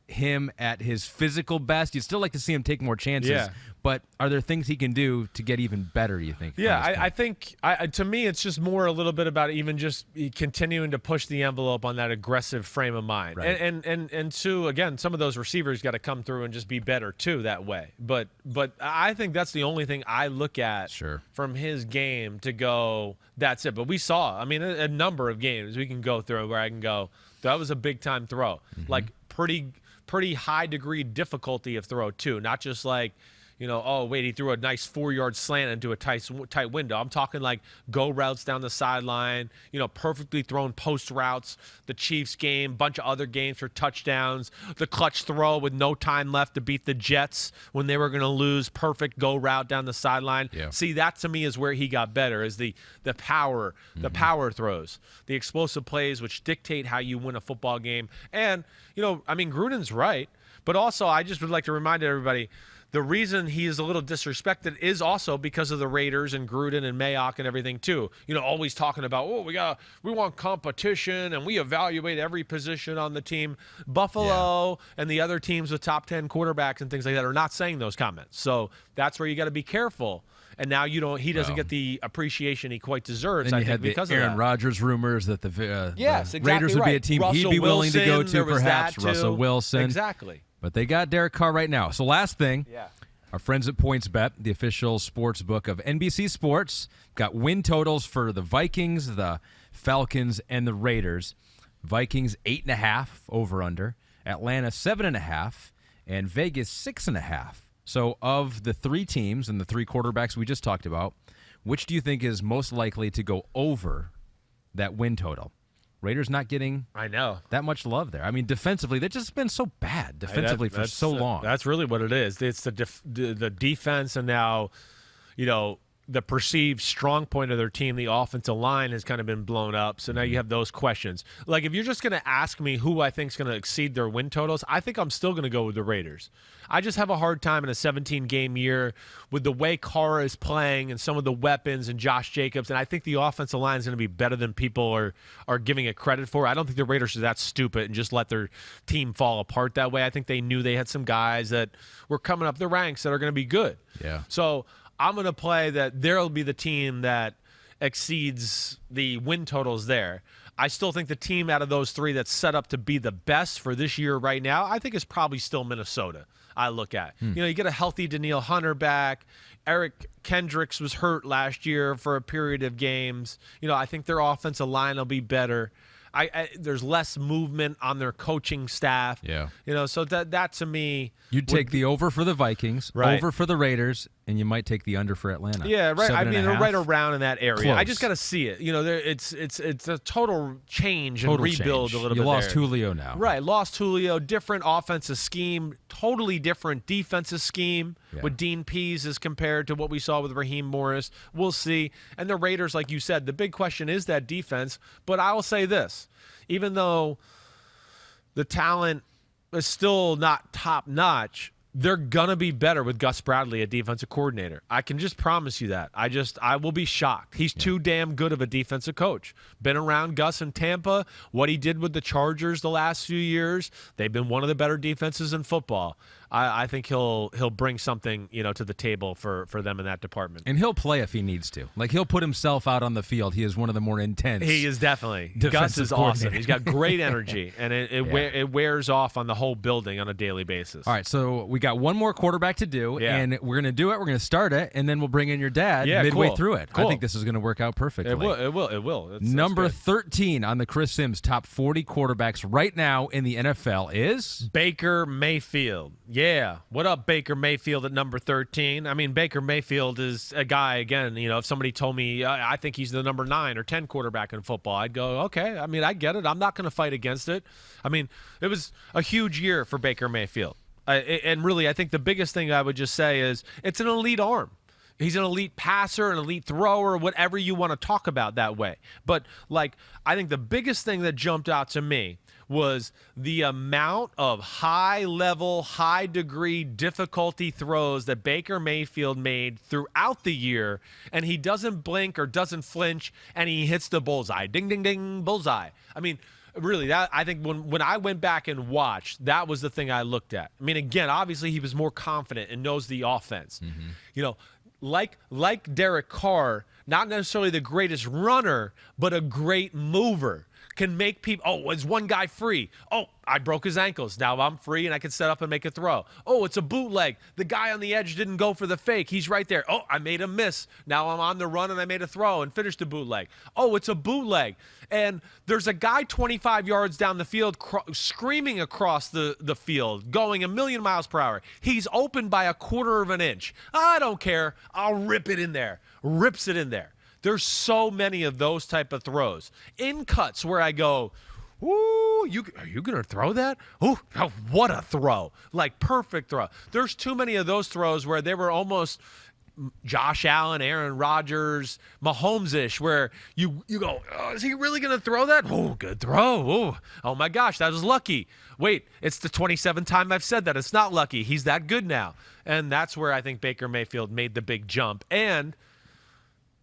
him at his physical best? You'd still like to see him take more chances, but are there things he can do to get even better, do you think? Yeah, I think to me it's just more a little bit about even just continuing to push the envelope on that aggressive frame of mind. Right. And two, again, some of those receivers got to come through and just be better too that way. But I think that's the only thing I look at from his game to go, that's it. But we saw, I mean, a number of games we can go through where I can go, that was a big time throw. Like pretty high degree difficulty of throw too, not just like, oh, wait, he threw a nice 4-yard slant into a tight window. I'm talking like go routes down the sideline, perfectly thrown post routes. The Chiefs game, bunch of other games for touchdowns. The clutch throw with no time left to beat the Jets when they were going to lose. Perfect go route down the sideline. Yeah. See, that to me is where he got better, is the power, the power throws, the explosive plays, which dictate how you win a football game. And, I mean, Gruden's right, but also I just would like to remind everybody, the reason he is a little disrespected is also because of the Raiders and Gruden and Mayock and everything too. Always talking about, we want competition and we evaluate every position on the team. Buffalo and the other teams with top 10 quarterbacks and things like that are not saying those comments. So that's where you got to be careful. And now he doesn't get the appreciation he quite deserves. Then I you think had the because Aaron of that. Rodgers rumors that the exactly Raiders would be a team he'd be willing to go to, perhaps. Russell Wilson. Exactly. But they got Derek Carr right now. So last thing, our friends at PointsBet, the official sports book of NBC Sports, got win totals for the Vikings, the Falcons, and the Raiders. Vikings 8.5 over under, Atlanta 7.5, and Vegas 6.5. So of the three teams and the three quarterbacks we just talked about, which do you think is most likely to go over that win total? Raiders not getting that much love there. I mean, defensively, they've just been so bad defensively for so long. That's really what it is. It's the defense, and now, the perceived strong point of their team, the offensive line, has kind of been blown up. So now you have those questions. Like, if you're just going to ask me who I think is going to exceed their win totals, I think I'm still going to go with the Raiders. I just have a hard time in a 17-game year with the way Carr is playing and some of the weapons and Josh Jacobs, and I think the offensive line is going to be better than people are giving it credit for. I don't think the Raiders are that stupid and just let their team fall apart that way. I think they knew they had some guys that were coming up the ranks that are going to be good. Yeah. So I'm going to play that there'll be the team that exceeds the win totals there. I still think the team out of those three that's set up to be the best for this year right now, I think is probably still Minnesota. I look at. You get a healthy Danielle Hunter back. Eric Kendricks was hurt last year for a period of games. I think their offensive line will be better. There's less movement on their coaching staff. Yeah. So that to me, you'd take the over for the Vikings, over for the Raiders, and you might take the under for Atlanta. Yeah, right. I mean, they're right around in that area. Close. I just got to see it. It's a total change and rebuild a little bit. You lost there. Julio now. Right, lost Julio. Different offensive scheme, totally different defensive scheme with Dean Pease as compared to what we saw with Raheem Morris. We'll see. And the Raiders, like you said, the big question is that defense. But I will say this. Even though the talent is still not top-notch, they're going to be better with Gus Bradley, a defensive coordinator. I can just promise you that. I will be shocked. He's too damn good of a defensive coach. Been around Gus in Tampa. What he did with the Chargers the last few years, they've been one of the better defenses in football. I think he'll bring something to the table for them in that department. And he'll play if he needs to. Like, he'll put himself out on the field. He is one of the more intense. He is definitely. Gus is awesome. He's got great energy, and it wears off on the whole building on a daily basis. All right, so we got one more quarterback to do, and we're going to do it. We're going to start it, and then we'll bring in your dad midway through it. Cool. I think this is going to work out perfectly. It will. That's Number good. 13 on the Chris Sims top 40 quarterbacks right now in the NFL is Baker Mayfield. Yeah. What up, Baker Mayfield at number 13? I mean, Baker Mayfield is a guy, again, if somebody told me I think he's the number 9 or 10 quarterback in football, I'd go, okay. I mean, I get it. I'm not going to fight against it. I mean, it was a huge year for Baker Mayfield. And really, I think the biggest thing I would just say is it's an elite arm. He's an elite passer, an elite thrower, whatever you want to talk about that way. But, like, I think the biggest thing that jumped out to me was the amount of high-level, high-degree difficulty throws that Baker Mayfield made throughout the year, and he doesn't blink or doesn't flinch, and he hits the bullseye. Ding, ding, ding, bullseye. I mean, really, that I think when I went back and watched, that was the thing I looked at. I mean, again, obviously he was more confident and knows the offense. You know, like Derek Carr, not necessarily the greatest runner, but a great mover. Can make people, oh, is one guy free? Oh, I broke his ankles. Now I'm free and I can set up and make a throw. Oh, it's a bootleg. The guy on the edge didn't go for the fake. He's right there. Oh, I made a miss. Now I'm on the run and I made a throw and finished the bootleg. Oh, it's a bootleg. And there's a guy 25 yards down the field screaming across the field, going a million miles per hour. He's open by a quarter of an inch. I don't care. I'll rip it in there. Rips it in there. There's so many of those type of throws. In cuts where I go, ooh, are you going to throw that? Ooh, what a throw. Like, perfect throw. There's too many of those throws where they were almost Josh Allen, Aaron Rodgers, Mahomes-ish, where you go, oh, is he really going to throw that? Oh, good throw. Oh, my gosh, that was lucky. Wait, it's the 27th time I've said that. It's not lucky. He's that good now. And that's where I think Baker Mayfield made the big jump. And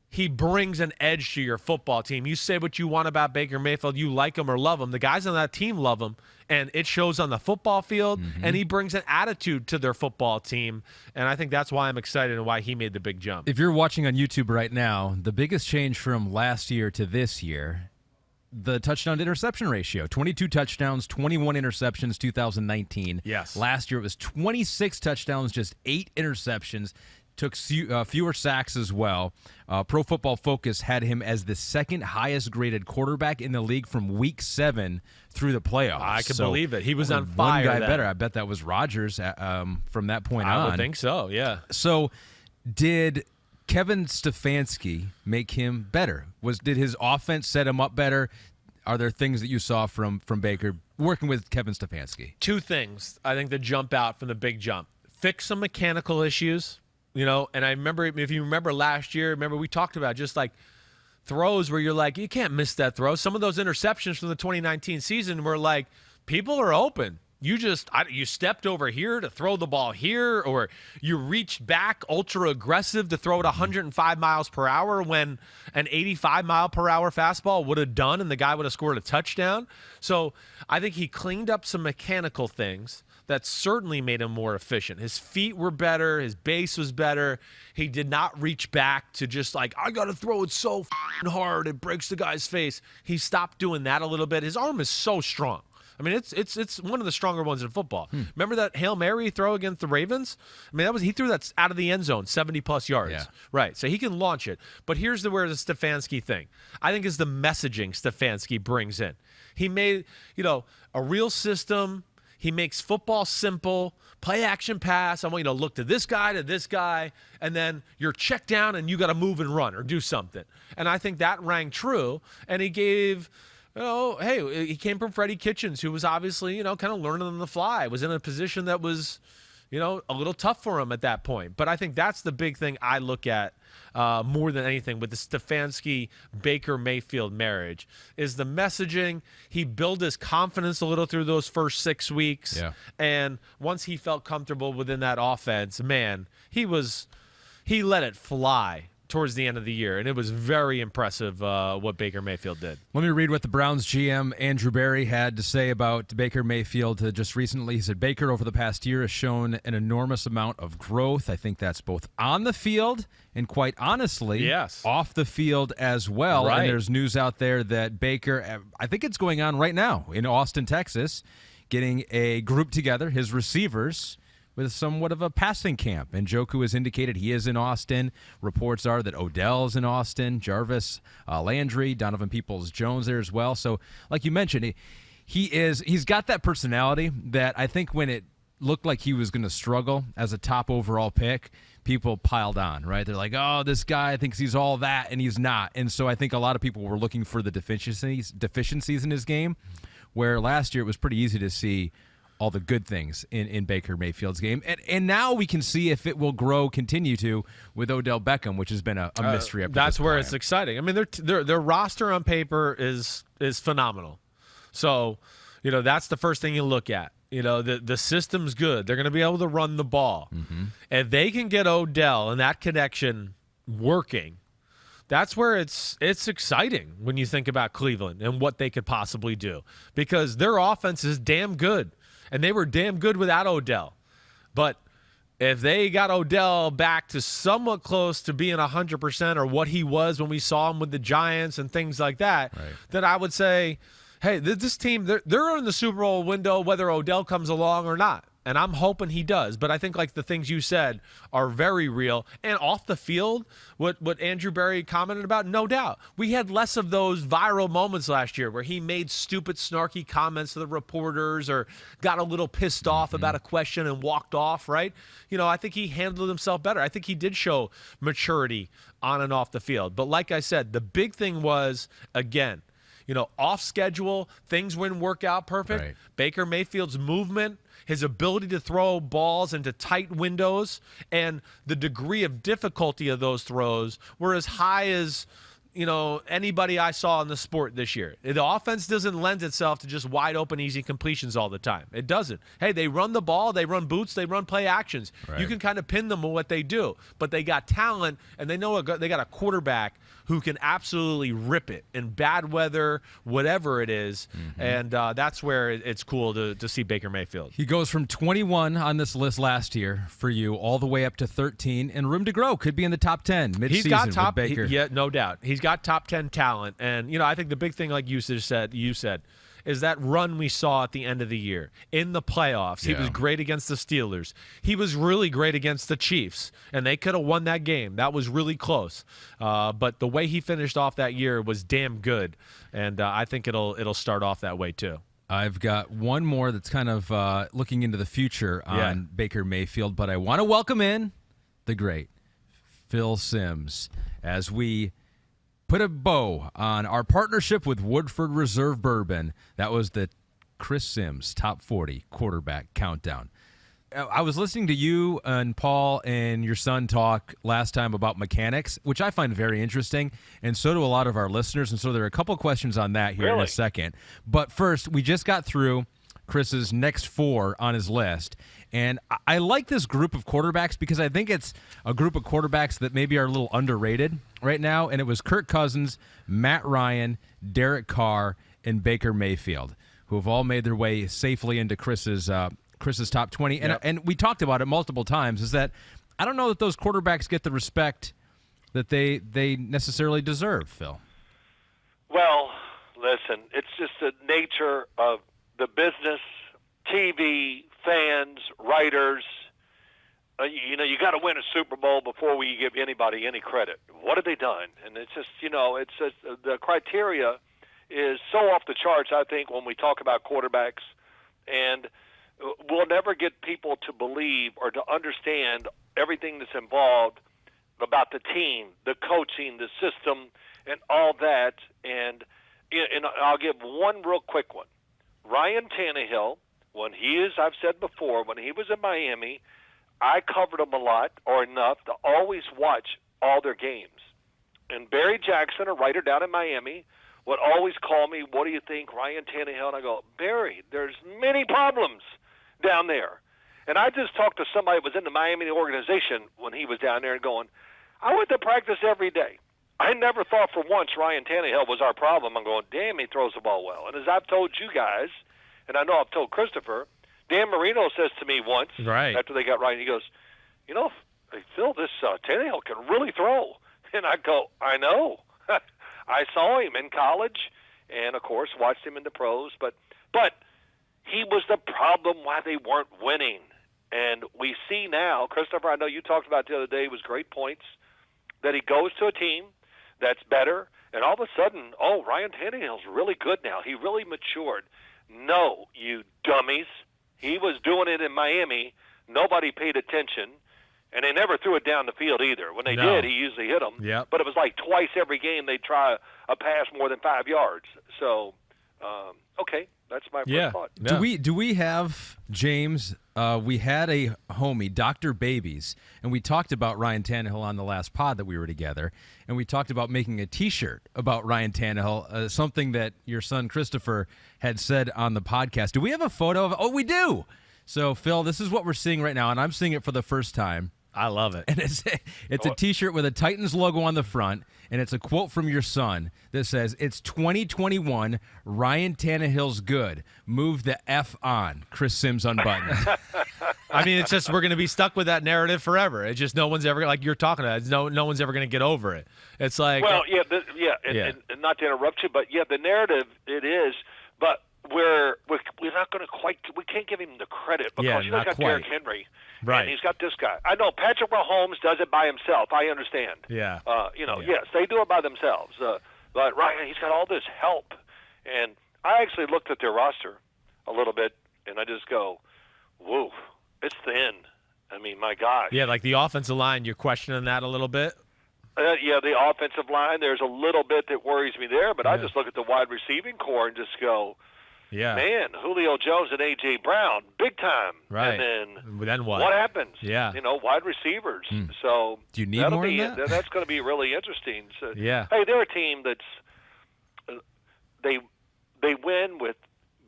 he brings an edge to your football team. You say what you want about Baker Mayfield. You like him or love him. The guys on that team love him, and it shows on the football field, and he brings an attitude to their football team, and I think that's why I'm excited and why he made the big jump. If you're watching on YouTube right now, the biggest change from last year to this year, the touchdown-to-interception ratio. 22 touchdowns, 21 interceptions, 2019. Yes. Last year it was 26 touchdowns, just 8 interceptions. Took fewer sacks as well. Pro Football Focus had him as the second highest graded quarterback in the league from week 7 through the playoffs. I can believe it. He was on fire. One guy then. better. I bet that was Rodgers from that point on. I would think so, yeah. So did Kevin Stefanski make him better? Did his offense set him up better? Are there things that you saw from Baker working with Kevin Stefanski? Two things I think that jump out from the big jump. Fix some mechanical issues. You know, and I remember, if you remember last year, we talked about just like throws where you're like, you can't miss that throw. Some of those interceptions from the 2019 season were like, people are open. You stepped over here to throw the ball here, or you reached back ultra aggressive to throw it 105 miles per hour when an 85 mile per hour fastball would have done and the guy would have scored a touchdown. So I think he cleaned up some mechanical things that certainly made him more efficient. His feet were better. His base was better. He did not reach back to just like, I got to throw it so hard it breaks the guy's face. He stopped doing that a little bit. His arm is so strong. I mean, it's one of the stronger ones in football. Remember that Hail Mary throw against the Ravens? I mean, he threw that out of the end zone, 70-plus yards. Yeah. Right, so he can launch it. But here's where the Stefanski thing, I think, is the messaging Stefanski brings in. He made, a real system. He makes football simple, play action pass. I want you to look to this guy, and then you're checked down and you got to move and run or do something. And I think that rang true. And he gave, hey, he came from Freddie Kitchens, who was obviously, kind of learning on the fly, was in a position that was, a little tough for him at that point. But I think that's the big thing I look at more than anything with the Stefanski-Baker Mayfield marriage is the messaging. He built his confidence a little through those first 6 weeks. Yeah. And once he felt comfortable within that offense, man, he let it fly towards the end of the year, and it was very impressive what Baker Mayfield did. Let me read what the Browns GM Andrew Berry had to say about Baker Mayfield just recently. He said, Baker over the past year has shown an enormous amount of growth. I think that's both on the field and, quite honestly, off the field as well. Right. And there's news out there that Baker, I think it's going on right now in Austin, Texas, getting a group together, his receivers, with somewhat of a passing camp. And Njoku has indicated he is in Austin. Reports are that Odell's in Austin, Jarvis Landry, Donovan Peoples-Jones there as well. So, like you mentioned, he's got that personality that I think when it looked like he was going to struggle as a top overall pick, people piled on, right? They're like, oh, this guy thinks he's all that, and he's not. And so I think a lot of people were looking for the deficiencies in his game, where last year it was pretty easy to see all the good things in Baker Mayfield's game. And now we can see if it will continue to, with Odell Beckham, which has been a mystery up to That's this where point. it's exciting. I mean, their roster on paper is phenomenal. So, that's the first thing you look at. The system's good. They're going to be able to run the ball. Mm-hmm. If they can get Odell and that connection working, that's where it's exciting when you think about Cleveland and what they could possibly do, because their offense is damn good, and they were damn good without Odell. But if they got Odell back to somewhat close to being 100% or what he was when we saw him with the Giants and things like that, right, then I would say, hey, this team, they're in the Super Bowl window whether Odell comes along or not. And I'm hoping he does. But I think like the things you said are very real. And off the field, what Andrew Berry commented about, no doubt. We had less of those viral moments last year where he made stupid, snarky comments to the reporters or got a little pissed off about a question and walked off, right? I think he handled himself better. I think he did show maturity on and off the field. But like I said, the big thing was, again, off schedule, things wouldn't work out perfect. Right. Baker Mayfield's movement, his ability to throw balls into tight windows, and the degree of difficulty of those throws were as high as anybody I saw in the sport this year. The offense doesn't lend itself to just wide open, easy completions all the time. It doesn't. Hey, they run the ball, they run boots, they run play actions. Right. You can kind of pin them on what they do, but they got talent, and they know they got a quarterback who can absolutely rip it in bad weather, whatever it is. Mm-hmm. And that's where it's cool to see Baker Mayfield. He goes from 21 on this list last year for you all the way up to 13, and room to grow. Could be in the top 10 midseason. He's got top, with Baker. Yeah, no doubt. He's got top 10 talent. And, I think the big thing, like you said, is that run we saw at the end of the year in the playoffs. Yeah. He was great against the Steelers. He was really great against the Chiefs, and they could have won that game. That was really close. But the way he finished off that year was damn good, and I think it'll start off that way too. I've got one more that's kind of looking into the future on Baker Mayfield, but I want to welcome in the great Phil Simms as we put a bow on our partnership with Woodford Reserve Bourbon. That was the Chris Simms Top 40 Quarterback Countdown. I was listening to you and Paul and your son talk last time about mechanics, which I find very interesting, and so do a lot of our listeners. And so there are a couple questions on that here in a second. But first, we just got through Chris's next 4 on his list. And I like this group of quarterbacks because I think it's a group of quarterbacks that maybe are a little underrated right now. And it was Kirk Cousins, Matt Ryan, Derek Carr, and Baker Mayfield, who have all made their way safely into Chris's top 20. Yep. And we talked about it multiple times, is that I don't know that those quarterbacks get the respect that they necessarily deserve, Phil. Well, listen, it's just the nature of the business, TV, fans, writers. You got to win a Super Bowl before we give anybody any credit. What have they done? And it's just, the criteria is so off the charts, I think, when we talk about quarterbacks. And we'll never get people to believe or to understand everything that's involved about the team, the coaching, the system, and all that. And I'll give one real quick one. Ryan Tannehill, I've said before, when he was in Miami, I covered him a lot or enough to always watch all their games. And Barry Jackson, a writer down in Miami, would always call me, what do you think, Ryan Tannehill? And I go, Barry, there's many problems down there. And I just talked to somebody that was in the Miami organization when he was down there and going, I went to practice every day. I never thought for once Ryan Tannehill was our problem. I'm going, damn, he throws the ball well. And as I've told you guys, and I know I've told Christopher, Dan Marino says to me once, after they got Ryan, he goes, Phil, this Tannehill can really throw. And I go, I know. I saw him in college and, of course, watched him in the pros. But he was the problem why they weren't winning. And we see now, Christopher, I know you talked about the other day, was great points, that he goes to a team that's better, and all of a sudden, Ryan Tannehill's really good now. He really matured. No, you dummies. He was doing it in Miami. Nobody paid attention, and they never threw it down the field either. When they did, he usually hit them. Yep. But it was like twice every game they'd try a pass more than 5 yards. So Okay, that's my Yeah. first thought. Yeah. Do we have, James, we had a homie, Dr. Babies, and we talked about Ryan Tannehill on the last pod that we were together, and we talked about making a T-shirt about Ryan Tannehill, something that your son Christopher had said on the podcast. Do we have a photo of it? Oh, we do! So, Phil, this is what we're seeing right now, and I'm seeing it for the first time. I love it. And it's a T-shirt with a Titans logo on the front, and it's a quote from your son that says, "It's 2021. Ryan Tannehill's good. Move the F on. Chris Sims Unbuttoned." I mean, it's just we're going to be stuck with that narrative forever. It's just no one's ever, like you're talking about, no one's ever going to get over it. It's like, well, and not to interrupt you, but the narrative it is, but we're not going to we can't give him the credit because he's got Derek Henry, right? And he's got this guy. I know Patrick Mahomes does it by himself. I understand. Yeah. Yes, they do it by themselves. But Ryan, he's got all this help, and I actually looked at their roster a little bit, and I just go, whoa, it's thin. I mean, my gosh. Yeah, like the offensive line, you're questioning that a little bit. The offensive line, there's a little bit that worries me there, but I just look at the wide receiving core and just go, yeah, man, Julio Jones and A.J. Brown, big time. Right. And then what? What happens? Yeah. Wide receivers. So do you need more than that? That's going to be really interesting. So, yeah. Hey, they're a team that's they win with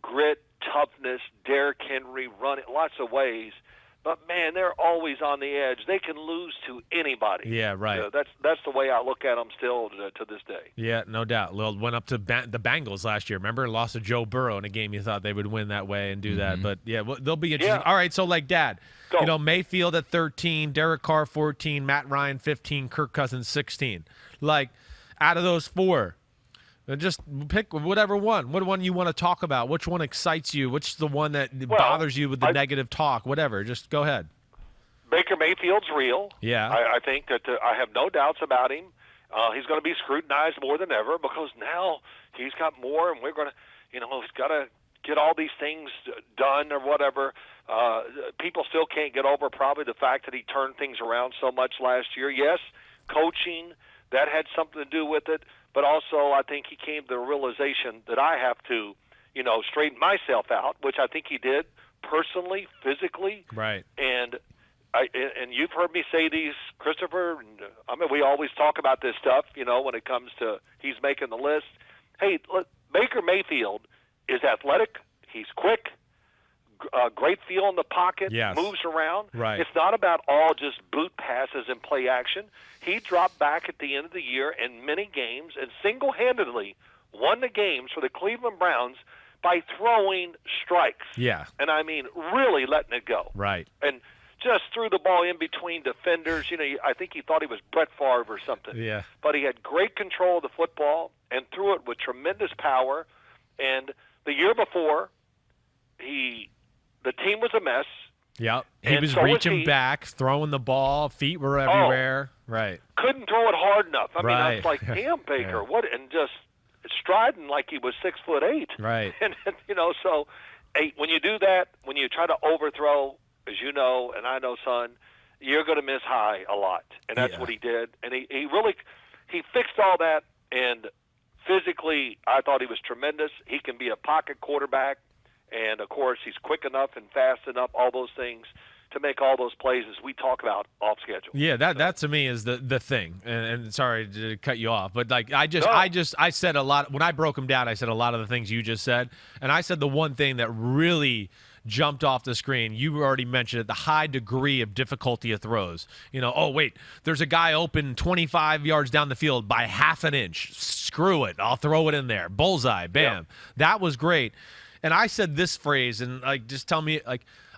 grit, toughness, Derek Henry running lots of ways. But, man, they're always on the edge. They can lose to anybody. Yeah, right. That's the way I look at them still to this day. Yeah, no doubt. Went up to the Bengals last year. Remember? Lost to Joe Burrow in a game you thought they would win that way and do that. But, yeah, they'll be interesting. Yeah. All right, so, like, Dad, Go. Mayfield at 13, Derek Carr 14, Matt Ryan 15, Kirk Cousins 16. Like, out of those four, just pick whatever one. What one you want to talk about? Which one excites you? Which is the one that bothers you with the negative talk? Whatever. Just go ahead. Baker Mayfield's real. Yeah. I think that I have no doubts about him. He's going to be scrutinized more than ever because now he's got more, and we're going to, he's got to get all these things done or whatever. People still can't get over probably the fact that he turned things around so much last year. Yes, coaching, that had something to do with it. But also, I think he came to the realization that I have to, straighten myself out, which I think he did personally, physically. Right. And you've heard me say these, Christopher. I mean, we always talk about this stuff, when it comes to he's making the list. Hey, look, Baker Mayfield is athletic. He's quick. Great feel in the pocket, yes. Moves around. Right. It's not about all just boot passes and play action. He dropped back at the end of the year in many games and single-handedly won the games for the Cleveland Browns by throwing strikes. Yeah. And I mean really letting it go. Right. And just threw the ball in between defenders. I think he thought he was Brett Favre or something. Yeah. But he had great control of the football and threw it with tremendous power. And the year before, the team was a mess. Yep. He was so reaching back, throwing the ball, feet were everywhere. Right. Couldn't throw it hard enough. I mean, I was like, damn, Baker, Yeah. what? And just striding like he was 6'8". Right. And, so when you do that, when you try to overthrow, as you know, and I know, son, you're going to miss high a lot. And that's what he did. And he really fixed all that. And physically, I thought he was tremendous. He can be a pocket quarterback. And, of course, he's quick enough and fast enough, all those things, to make all those plays as we talk about off schedule. Yeah, that to me is the thing. And sorry to cut you off, but like I said a lot when I broke him down. I said a lot of the things you just said, and I said the one thing that really jumped off the screen. You already mentioned it, the high degree of difficulty of throws. Oh wait, there's a guy open 25 yards down the field by half an inch. Screw it, I'll throw it in there. Bullseye, bam. Yep. That was great. And I said this phrase, and just tell me,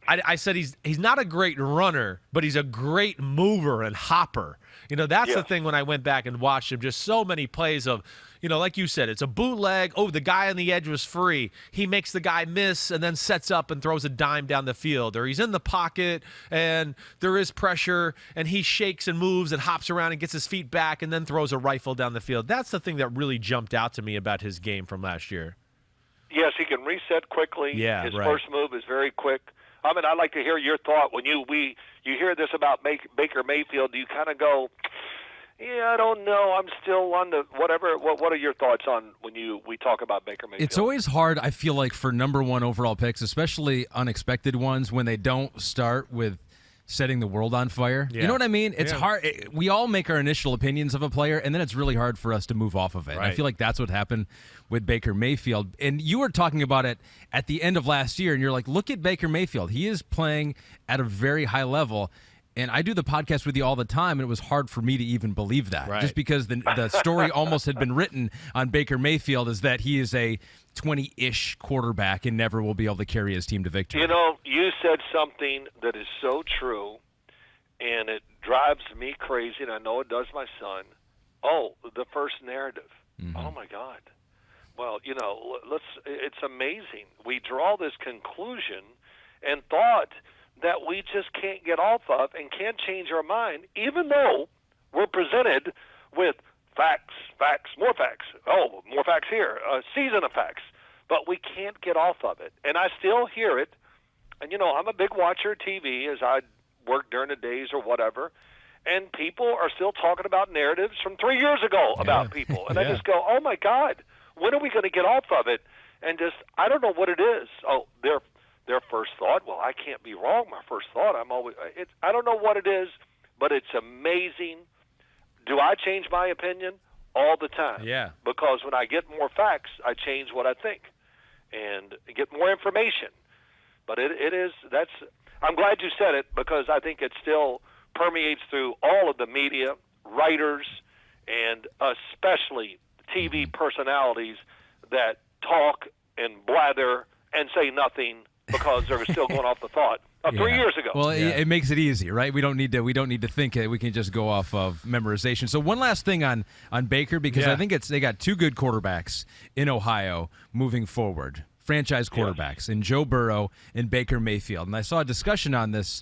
I said he's not a great runner, but he's a great mover and hopper. That's the thing when I went back and watched him. Just so many plays of, like you said, it's a bootleg. Oh, the guy on the edge was free. He makes the guy miss and then sets up and throws a dime down the field. Or he's in the pocket and there is pressure and he shakes and moves and hops around and gets his feet back and then throws a rifle down the field. That's the thing that really jumped out to me about his game from last year. Yes, he can reset quickly. Yeah, his right. first move is very quick. I mean, I'd like to hear your thought when you hear this about Baker Mayfield. Do you kind of go, Yeah, I don't know. I'm still on the whatever. What are your thoughts on when we talk about Baker Mayfield? It's always hard, I feel like, for number one overall picks, especially unexpected ones, when they don't start with setting the world on fire. Yeah. You know what I mean? It's hard. We all make our initial opinions of a player, and then it's really hard for us to move off of it. Right. And I feel like that's what happened with Baker Mayfield. And you were talking about it at the end of last year, and you're like, look at Baker Mayfield. He is playing at a very high level. And I do the podcast with you all the time, and it was hard for me to even believe that. Right. Just because the story almost had been written on Baker Mayfield is that he is a 20-ish quarterback and never will be able to carry his team to victory. You know, you said something that is so true, and it drives me crazy, and I know it does my son. Oh, the first narrative. Mm-hmm. Oh, my God. Well, you know, it's amazing. We draw this conclusion and thought that we just can't get off of and can't change our mind, even though we're presented with facts, more facts. Oh, more facts here, a season of facts. But we can't get off of it. And I still hear it. And, you know, I'm a big watcher of TV as I work during the days or whatever. And people are still talking about narratives from 3 years ago about people. And I just go, oh, my God, when are we going to get off of it? And just, I don't know what it is. Oh, their first thought, well, I can't be wrong. My first thought, I don't know what it is, but it's amazing. Do I change my opinion? All the time. Yeah. Because when I get more facts, I change what I think and get more information. But I'm glad you said it, because I think it still permeates through all of the media, writers, and especially TV personalities that talk and blather and say nothing because they're still going off the thought of 3 years ago. Well, it makes it easy, right? We don't need to think it. We can just go off of memorization. So one last thing on Baker, because I think they got two good quarterbacks in Ohio moving forward, franchise quarterbacks, in Joe Burrow and Baker Mayfield. And I saw a discussion on this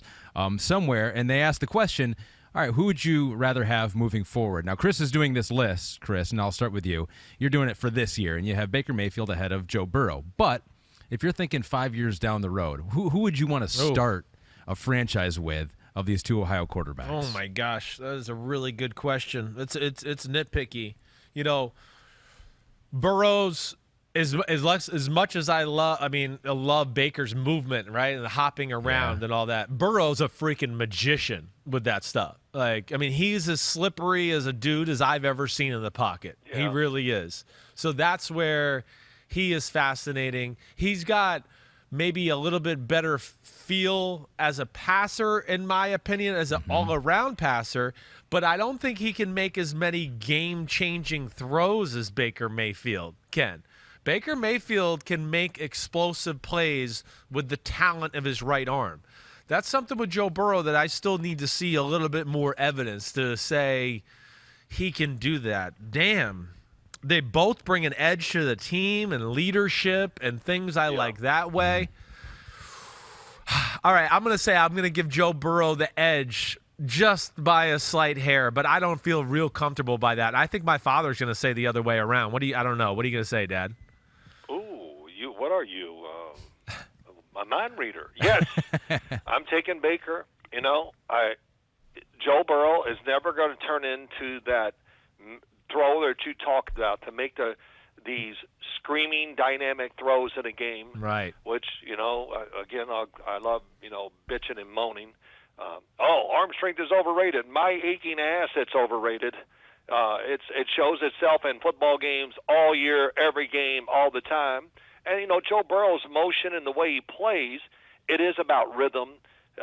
somewhere, and they asked the question, all right, who would you rather have moving forward? Now, Chris is doing this list, Chris, and I'll start with you. You're doing it for this year, and you have Baker Mayfield ahead of Joe Burrow. But if you're thinking 5 years down the road, who would you want to start a franchise with of these two Ohio quarterbacks? Oh my gosh, that is a really good question. It's nitpicky. You know, Burrow's as much as I love Baker's movement, right, and the hopping around and all that. Burrow's a freaking magician with that stuff. Like, I mean, he's as slippery as a dude as I've ever seen in the pocket. Yeah. He really is. So that's where he is fascinating. He's got maybe a little bit better feel as a passer, in my opinion, as an all-around passer, but I don't think he can make as many game-changing throws as Baker Mayfield can. Baker Mayfield can make explosive plays with the talent of his right arm. That's something with Joe Burrow that I still need to see a little bit more evidence to say he can do that. Damn. They both bring an edge to the team and leadership and things I like that way. All right, I'm going to give Joe Burrow the edge just by a slight hair, but I don't feel real comfortable by that. I think my father's going to say the other way around. I don't know. What are you going to say, Dad? Ooh, what are you? A mind reader. Yes. I'm taking Baker. You know, Joe Burrow is never going to turn into that throw that you talked about to make these screaming dynamic throws in a game, right? Which, you know, again, I love, you know, bitching and moaning. Arm strength is overrated. My aching ass, it's overrated. It shows itself in football games all year, every game, all the time. And, you know, Joe Burrow's motion and the way he plays, it is about rhythm,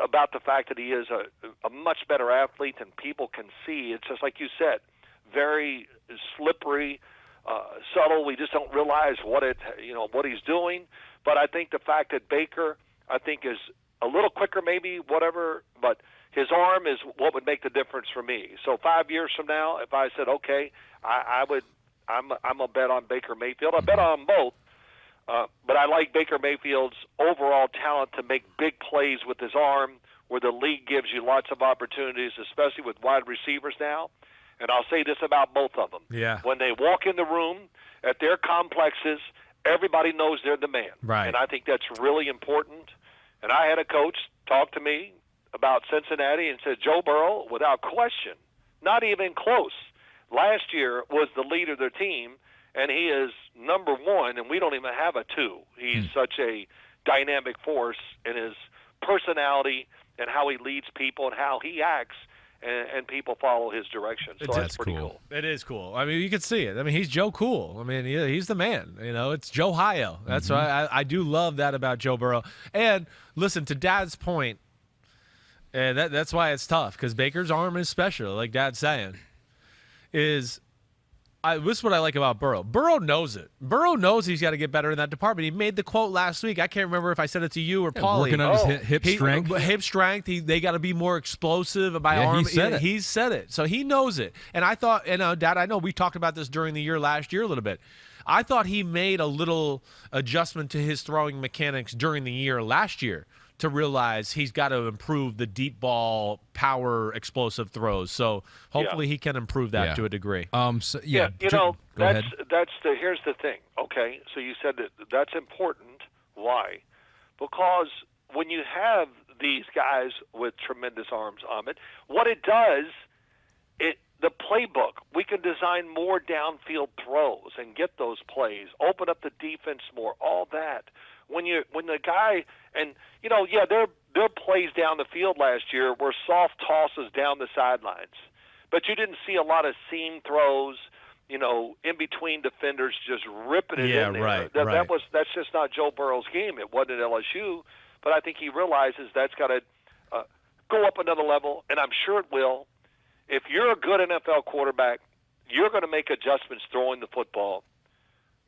about the fact that he is a much better athlete than people can see. It's just like you said, very slippery, subtle. We just don't realize what he's doing. But I think the fact that Baker, I think, is a little quicker, maybe whatever, but his arm is what would make the difference for me. So 5 years from now, if I said, okay, I'm a bet on Baker Mayfield. I bet on both. But I like Baker Mayfield's overall talent to make big plays with his arm, where the league gives you lots of opportunities, especially with wide receivers now. And I'll say this about both of them. Yeah. When they walk in the room at their complexes, everybody knows they're the man. Right. And I think that's really important. And I had a coach talk to me about Cincinnati and said, Joe Burrow, without question, not even close, last year was the leader of their team, and he is number one, and we don't even have a two. He's such a dynamic force in his personality and how he leads people and how he acts, and people follow his direction. So that's pretty cool. It is cool. I mean, you can see it. I mean, he's Joe Cool. I mean, he's the man. You know, it's Joe Hio. That's why I do love that about Joe Burrow. And listen, to Dad's point, and that's why it's tough, because Baker's arm is special, like Dad's saying, this is what I like about Burrow. Burrow knows it. Burrow knows he's got to get better in that department. He made the quote last week. I can't remember if I said it to you or Paulie. Working on his hip strength. Hip strength. They got to be more explosive by arm. He said it. So he knows it. And I thought, Dad, I know we talked about this during the year last year a little bit. I thought he made a little adjustment to his throwing mechanics during the year last year to realize he's got to improve the deep ball, power, explosive throws. So hopefully he can improve that to a degree. Here's the thing. Okay, so you said that's important. Why? Because when you have these guys with tremendous arms, Ahmed, what it does, the playbook, we can design more downfield throws and get those plays, open up the defense more, all that. When the guy, and their plays down the field last year were soft tosses down the sidelines, but you didn't see a lot of seam throws, in between defenders just ripping it in there. Right. That's just not Joe Burrow's game. It wasn't at LSU, but I think he realizes that's got to go up another level, and I'm sure it will. If you're a good NFL quarterback, you're going to make adjustments throwing the football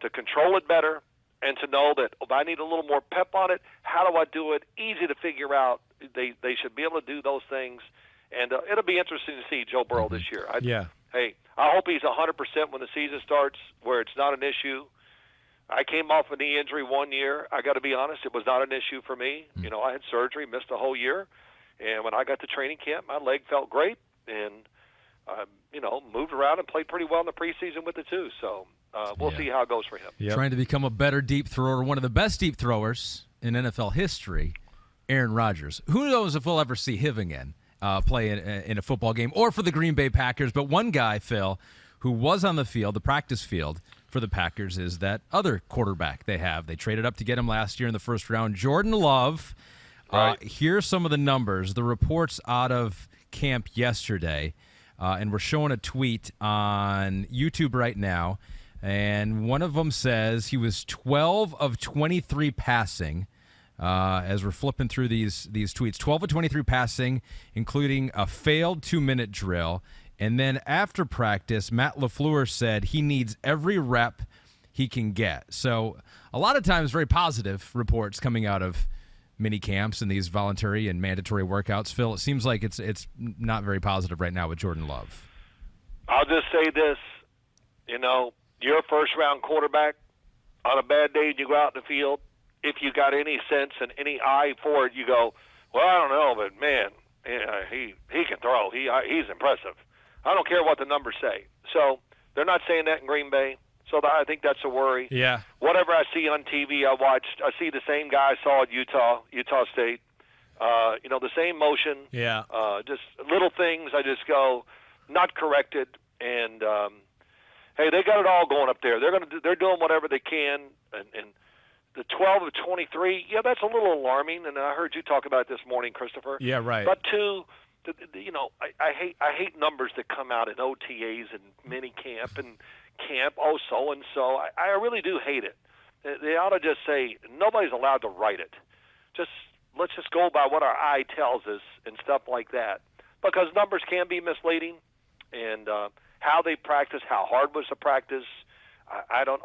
to control it better and to know that if I need a little more pep on it, how do I do it? Easy to figure out. They should be able to do those things, and it'll be interesting to see Joe Burrow this year. Hey, I hope he's 100% when the season starts, where it's not an issue. I came off a knee injury 1 year. I got to be honest, it was not an issue for me. I had surgery, missed a whole year, and when I got to training camp, my leg felt great, and moved around and played pretty well in the preseason with it too. So we'll see how it goes for him. Trying to become a better deep thrower, one of the best deep throwers in NFL history, Aaron Rodgers. Who knows if we'll ever see him again play in a football game or for the Green Bay Packers. But one guy, Phil, who was on the field, the practice field for the Packers, is that other quarterback they have. They traded up to get him last year in the first round, Jordan Love. Right. Here's some of the numbers, the reports out of camp yesterday. And we're showing a tweet on YouTube right now. And one of them says he was 12 of 23 passing. As we're flipping through these tweets, 12 of 23 passing, including a failed 2-minute drill. And then after practice, Matt LaFleur said he needs every rep he can get. So a lot of times very positive reports coming out of mini camps and these voluntary and mandatory workouts. Phil, it seems like it's not very positive right now with Jordan Love. I'll just say this, you're a first-round quarterback. On a bad day, you go out in the field. If you got any sense and any eye for it, you go, well, I don't know, but man, he can throw. He's impressive. I don't care what the numbers say. So they're not saying that in Green Bay. So I think that's a worry. Yeah. Whatever I see on TV, I see the same guy I saw at Utah State. The same motion. Yeah. Just little things. I just go, not corrected. And hey, they got it all going up there. They're doing whatever they can. And the 12 of 23, that's a little alarming. And I heard you talk about it this morning, Christopher. Yeah, right. But two, I hate numbers that come out in OTAs and mini camp and camp, so and so. I really do hate it. They ought to just say nobody's allowed to write it. Let's just go by what our eye tells us and stuff like that, because numbers can be misleading, and how they practice, how hard was the practice,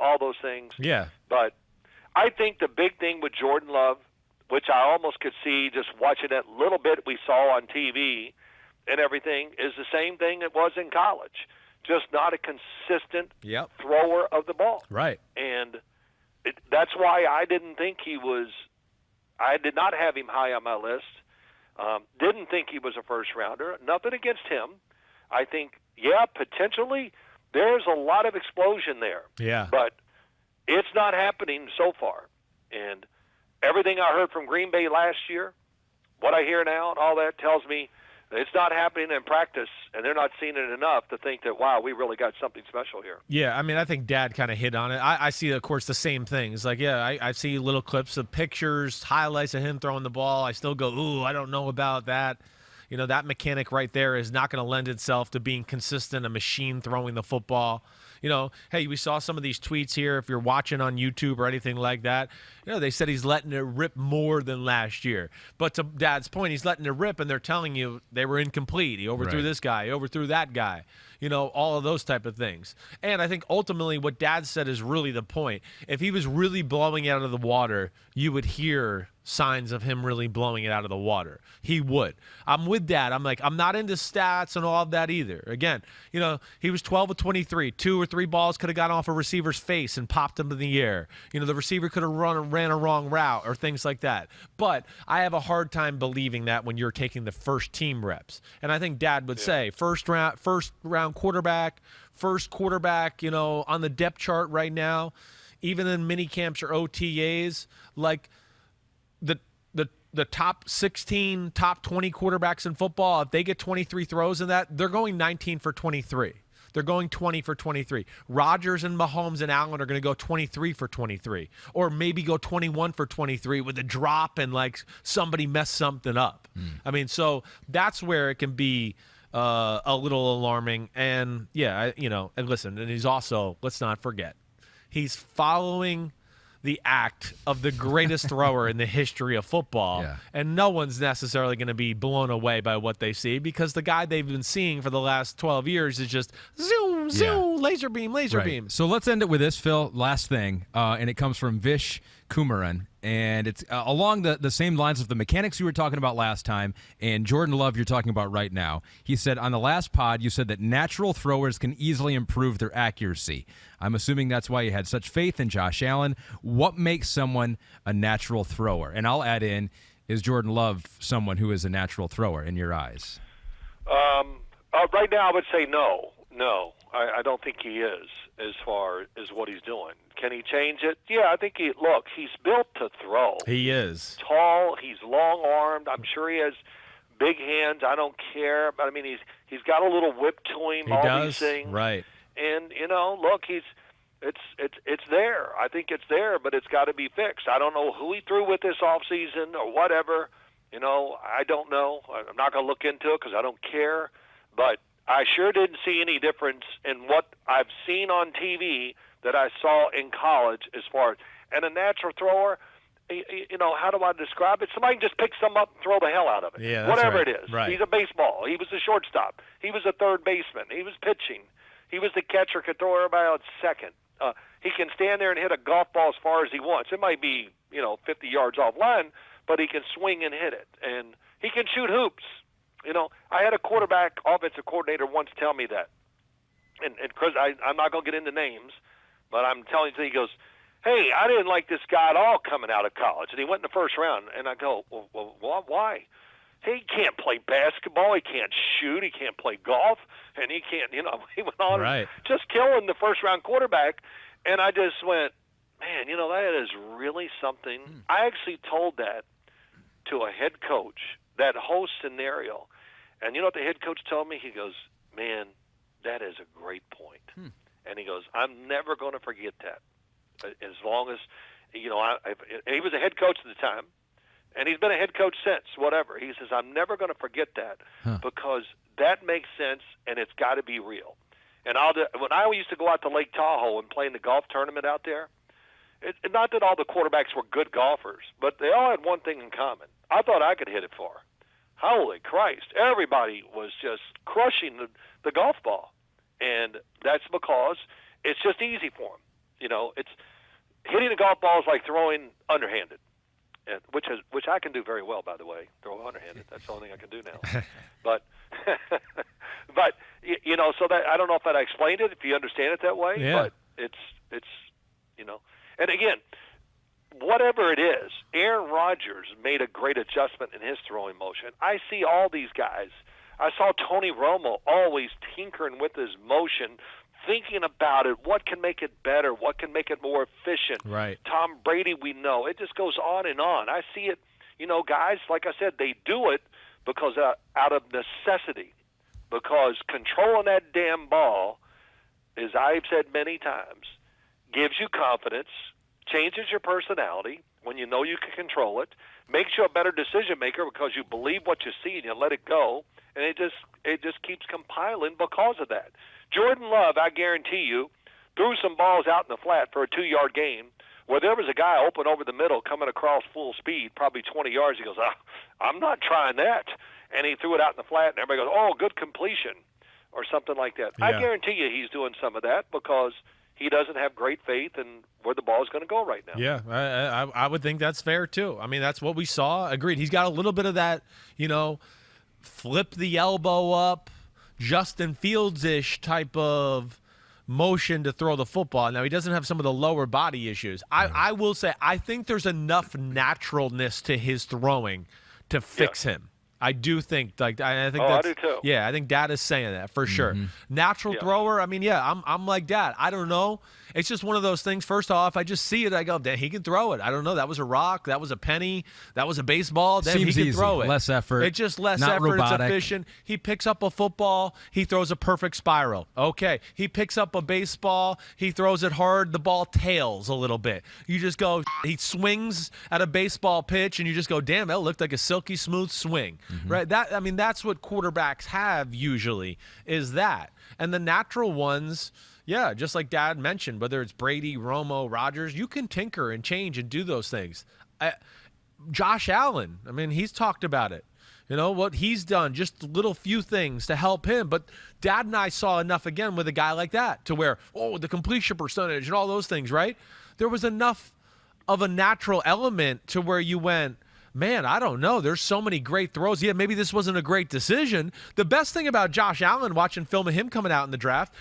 all those things. Yeah. But I think the big thing with Jordan Love, which I almost could see just watching that little bit we saw on TV and everything, is the same thing it was in college. Just not a consistent thrower of the ball. Right. And that's why I didn't think I did not have him high on my list. Didn't think he was a first-rounder. Nothing against him. I think, potentially there's a lot of explosion there. Yeah. But it's not happening so far. And everything I heard from Green Bay last year, what I hear now and all that tells me It's not happening in practice, and they're not seeing it enough to think that, wow, we really got something special here. Yeah, I mean, I think Dad kind of hit on it. I see, of course, the same things. Like, yeah, I see little clips of pictures, highlights of him throwing the ball. I still go, ooh, I don't know about that. You know, that mechanic right there is not going to lend itself to being consistent, a machine throwing the football. You know, hey, we saw some of these tweets here. If you're watching on YouTube or anything like that, you know, they said he's letting it rip more than last year. But to Dad's point, he's letting it rip, and they're telling you they were incomplete. He overthrew this guy, he overthrew that guy. You know, all of those type of things. And I think ultimately what Dad said is really the point. If he was really blowing it out of the water, you would hear signs of him really blowing it out of the water. He would. I'm with Dad. I'm like, I'm not into stats and all of that either. Again, you know, he was 12 of 23. 2 or 3 balls could have gone off a receiver's face and popped him in the air. You know, the receiver could have ran a wrong route or things like that. But I have a hard time believing that when you're taking the first team reps. And I think Dad would say first round quarterback, you know, on the depth chart right now, even in mini camps or OTAs, like the top 16, top 20 quarterbacks in football, if they get 23 throws in that, they're going 19 for 23. They're going 20 for 23. Rodgers and Mahomes and Allen are going to go 23 for 23, or maybe go 21 for 23 with a drop and like somebody messed something up. I mean, so that's where it can be a little alarming. And yeah, you know, and listen, and he's also, let's not forget, he's following the act of the greatest thrower in the history of football. Yeah. And no one's necessarily going to be blown away by what they see, because the guy they've been seeing for the last 12 years is just zoom, zoom, laser beam, laser beam. So let's end it with this, Phil. Last thing, and it comes from Vish Kumaran, and it's along the same lines of the mechanics you were talking about last time and Jordan Love you're talking about right now. He said, on the last pod, you said that natural throwers can easily improve their accuracy. I'm assuming that's why you had such faith in Josh Allen. What makes someone a natural thrower? And I'll add in, is Jordan Love someone who is a natural thrower in your eyes? Right now I would say no. No, I don't think he is, as far as what he's doing. Can he change it? Yeah, I think he's built to throw. He is. Tall, he's long-armed. I'm sure he has big hands. I don't care. But, I mean, he's got a little whip to him, these things. Right. And, you know, look, it's there. I think it's there, but it's got to be fixed. I don't know who he threw with this offseason or whatever. You know, I don't know. I'm not going to look into it because I don't care. But I sure didn't see any difference in what I've seen on TV that I saw in college as far as – and a natural thrower, you know, how do I describe it? Somebody can just pick some up and throw the hell out of it. Yeah, whatever right. it is. Right. He's a baseball. He was a shortstop. He was a third baseman. He was pitching. He was the catcher, could throw everybody out second. He can stand there and hit a golf ball as far as he wants. It might be, you know, 50 yards offline, but he can swing and hit it. And he can shoot hoops. You know, I had a offensive coordinator once tell me that. And Chris, I'm not going to get into names, but I'm telling you, he goes, hey, I didn't like this guy at all coming out of college. And he went in the first round. And I go, well why? He can't play basketball. He can't shoot. He can't play golf. And he can't, you know, he went on just killing the first-round quarterback. And I just went, man, you know, that is really something. I actually told that to a head coach, that whole scenario. And you know what the head coach told me? He goes, man, that is a great point. And he goes, I'm never going to forget that. As long as, you know, and he was a head coach at the time. And he's been a head coach since, whatever. He says, I'm never going to forget that because that makes sense and it's got to be real. And when I used to go out to Lake Tahoe and play in the golf tournament out there, not that all the quarterbacks were good golfers, but they all had one thing in common. I thought I could hit it far. Holy Christ. Everybody was just crushing the golf ball. And that's because it's just easy for them. You know, it's hitting a golf ball is like throwing underhanded. Which I can do very well, by the way. Throw underhanded. That's the only thing I can do now. But you know, so that I don't know if I explained it. If you understand it that way, but it's you know. And again, whatever it is, Aaron Rodgers made a great adjustment in his throwing motion. I see all these guys. I saw Tony Romo always tinkering with his motion, thinking about it, what can make it better, what can make it more efficient. Right. Tom Brady, we know. It just goes on and on. I see it, you know, guys, like I said, they do it, because out of necessity, because controlling that damn ball, as I've said many times, gives you confidence, changes your personality when you know you can control it, makes you a better decision maker because you believe what you see and you let it go, and it just keeps compiling because of that. Jordan Love, I guarantee you, threw some balls out in the flat for a 2-yard gain where there was a guy open over the middle coming across full speed, probably 20 yards. He goes, I'm not trying that. And he threw it out in the flat, and everybody goes, oh, good completion, or something like that. Yeah. I guarantee you he's doing some of that because he doesn't have great faith in where the ball is going to go right now. Yeah, I would think that's fair too. I mean, that's what we saw. Agreed. He's got a little bit of that, flip the elbow up, Justin Fields-ish type of motion to throw the football. Now, he doesn't have some of the lower body issues. I will say I think there's enough naturalness to his throwing to fix him. I do think, I think I do too. Yeah, I think Dad is saying that for sure. Natural thrower. I mean, I'm like Dad. I don't know. It's just one of those things. First off, I just see it. I go, damn, he can throw it. I don't know. That was a rock. That was a penny. That was a baseball. Damn, Seems he can easy. throw it. Less effort. It's just less not effort. robotic. It's efficient. He picks up a football. He throws a perfect spiral. Okay. He picks up a baseball. He throws it hard. The ball tails a little bit. You just go, he swings at a baseball pitch, and you just go, damn, that looked like a silky smooth swing. Right? That's what quarterbacks have usually, is that. And the natural ones, yeah, just like Dad mentioned, whether it's Brady, Romo, Rodgers, you can tinker and change and do those things. Josh Allen, he's talked about it. You know, what he's done, just little few things to help him. But Dad and I saw enough again with a guy like that to where, the completion percentage and all those things, right? There was enough of a natural element to where you went, man, I don't know. There's so many great throws. Yeah, maybe this wasn't a great decision. The best thing about Josh Allen, watching film of him coming out in the draft,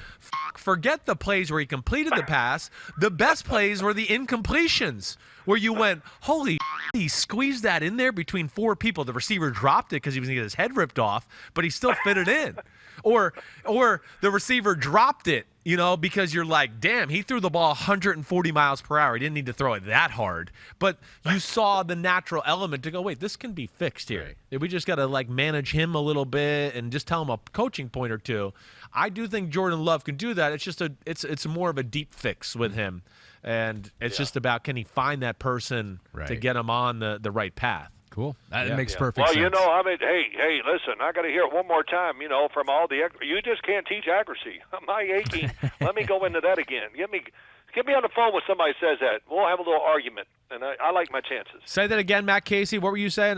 forget the plays where he completed the pass. The best plays were the incompletions where you went, holy he squeezed that in there between 4 people. The receiver dropped it because he was going to get his head ripped off, but he still fit it in. Or the receiver dropped it, because you're like, damn, he threw the ball 140 miles per hour. He didn't need to throw it that hard. But you saw the natural element to go, wait, this can be fixed here. We just got to manage him a little bit and just tell him a coaching point or two. I do think Jordan Love can do that. It's just it's more of a deep fix with him. And it's just about, can he find that person to get him on the right path? Cool. That makes perfect sense. Well, hey, listen, I got to hear it one more time, from all the you just can't teach accuracy. My aching. Let me go into that again. Get me on the phone with somebody who says that. We'll have a little argument, and I like my chances. Say that again, Matt Casey. What were you saying?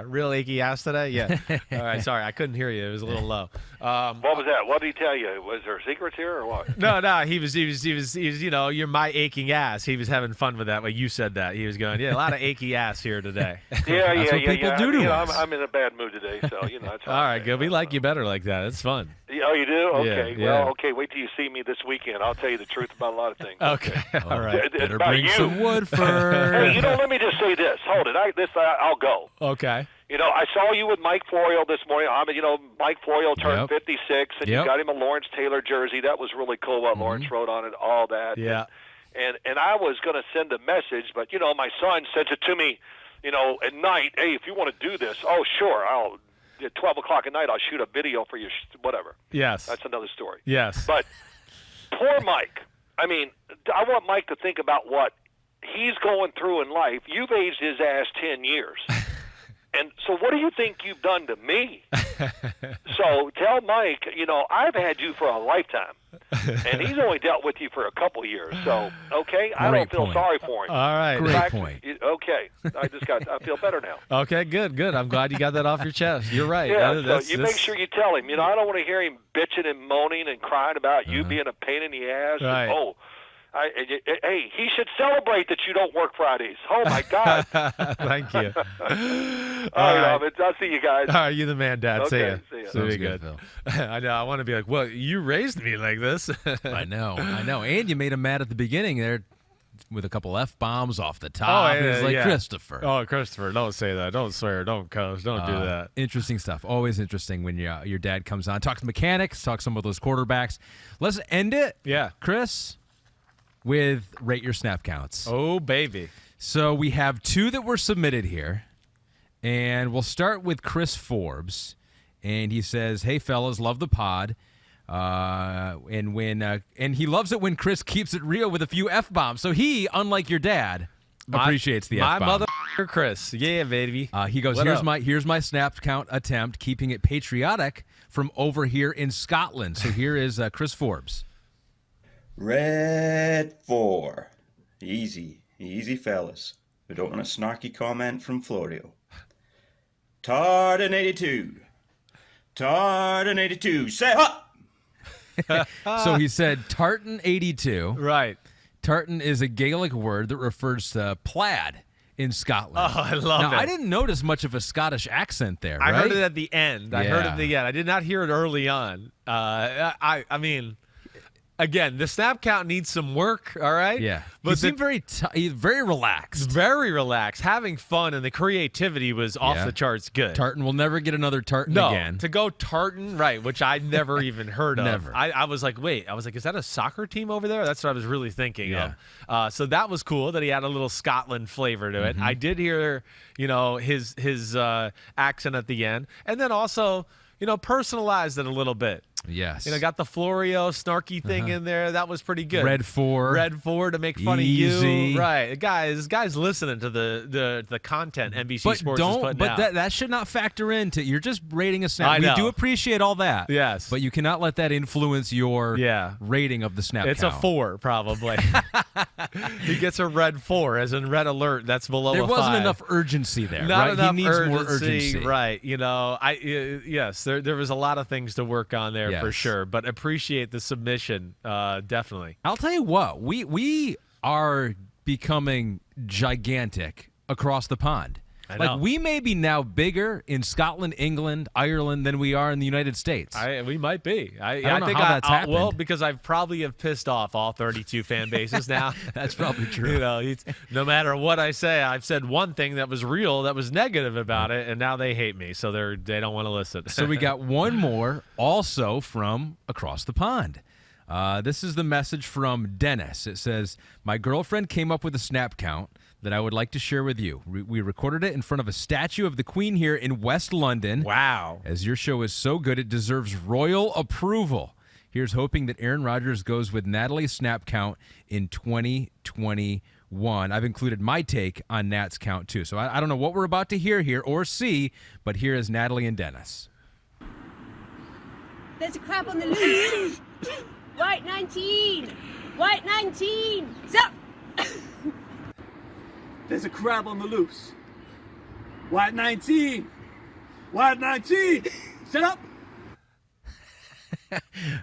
Real achy ass today? Yeah. All right, sorry, I couldn't hear you. It was a little low. What was that? What did he tell you? Was there secrets here or what? No, he was, you're my aching ass. He was having fun with that. Like you said that. He was going, a lot of achy ass here today. That's what people do to us. I'm in a bad mood today, so, that's all right, good. We like you better like that. It's fun. Oh, you do? Okay. Yeah. Well, okay, wait till you see me this weekend. I'll tell you the truth about a lot of things. Okay. All right. Better about bring you. some Woodford. Hey, let me just say this. Hold it. I'll go. Okay. I saw you with Mike Florio this morning. Mike Florio turned 56, and you got him a Lawrence Taylor jersey. That was really cool what Lawrence wrote on it, all that. Yeah. And I was going to send a message, but, my son sent it to me, at night. Hey, if you want to do this, sure, at 12 o'clock at night, I'll shoot a video for you, whatever. Yes. That's another story. Yes. But poor Mike. I want Mike to think about what he's going through in life. You've aged his ass 10 years. And so what do you think you've done to me? So tell Mike, I've had you for a lifetime, and he's only dealt with you for a couple of years. So, okay, I don't feel sorry for him. All right. Great point. Okay, I feel better now. Okay, good. I'm glad you got that off your chest. You're right. Yeah, so make sure you tell him. I don't want to hear him bitching and moaning and crying about you being a pain in the ass. Right. And, hey, he should celebrate that you don't work Fridays. Oh, my God. Thank you. All right. I'll see you guys. All right, you the man, Dad. Okay, see ya. see ya. Be good. Phil. I know. I want to be like, well, you raised me like this. I know. And you made him mad at the beginning there with a couple F-bombs off the top. He was like, Christopher. Oh, Christopher, don't say that. Don't swear. Don't cuss. Don't do that. Interesting stuff. Always interesting when your dad comes on. Talk to mechanics. Talk some of those quarterbacks. Let's end it. Yeah. Chris, with Rate Your Snap Counts. Oh, baby. So we have 2 that were submitted here, And we'll start with Chris Forbes. And he says, "Hey, fellas, love the pod. And he loves it when Chris keeps it real with a few F-bombs. So he, unlike your dad, appreciates the F-bomb. My mother, Chris. Yeah, baby. He goes, here's my snap count attempt, keeping it patriotic from over here in Scotland. So here is Chris Forbes. Red 4. Easy, fellas. We don't want a snarky comment from Florio. Tartan 82. Tartan 82. Say up! So he said tartan 82. Right. Tartan is a Gaelic word that refers to plaid in Scotland. Oh, I love it. I didn't notice much of a Scottish accent there, right? I heard it at the end. I heard it at the end. I did not hear it early on. I mean, again, the snap count needs some work, all right? Yeah. But he seemed very relaxed. Very relaxed, having fun, and the creativity was off the charts good. Tartan will never get another tartan again. To go tartan, right, which I never even heard of. Never. I was like, wait, is that a soccer team over there? That's what I was really thinking of. So that was cool that he had a little Scotland flavor to it. I did hear, his accent at the end. And then also, personalized it a little bit. Yes. Got the Florio snarky thing in there. That was pretty good. Red 4 to make fun Easy. of you. Right. Guys listening to the content NBC Sports is putting out. But that should not factor into, you're just rating a snap. I know. We do appreciate all that. Yes. But you cannot let that influence your rating of the snap It's count. a 4, probably. He gets a red 4, as in red alert. That's below there a 5. There wasn't enough urgency there, Not right? enough He needs more urgency. Right. Yes, there was a lot of things to work on there for sure, but appreciate the submission, definitely. I'll tell you what, we are becoming gigantic across the pond. I know. Like, we may be now bigger in Scotland, England, Ireland than we are in the United States. We might be. I don't know think how that's happened. Well, because I probably have pissed off all 32 fan bases now. That's probably true. No matter what I say, I've said one thing that was real, that was negative about it, and now they hate me, so they don't want to listen. So we got one more, also from across the pond. This is the message from Dennis. It says, "My girlfriend came up with a snap count that I would like to share with you. We recorded it in front of a statue of the Queen here in West London. Wow. As your show is so good, it deserves royal approval. Here's hoping that Aaron Rodgers goes with Natalie's snap count in 2021. I've included my take on Nat's count, too. So I don't know what we're about to hear here or see, but here is Natalie and Dennis. There's a crab on the loose. White 19. White 19. Stop. There's a crab on the loose. White 19. White 19. Set up.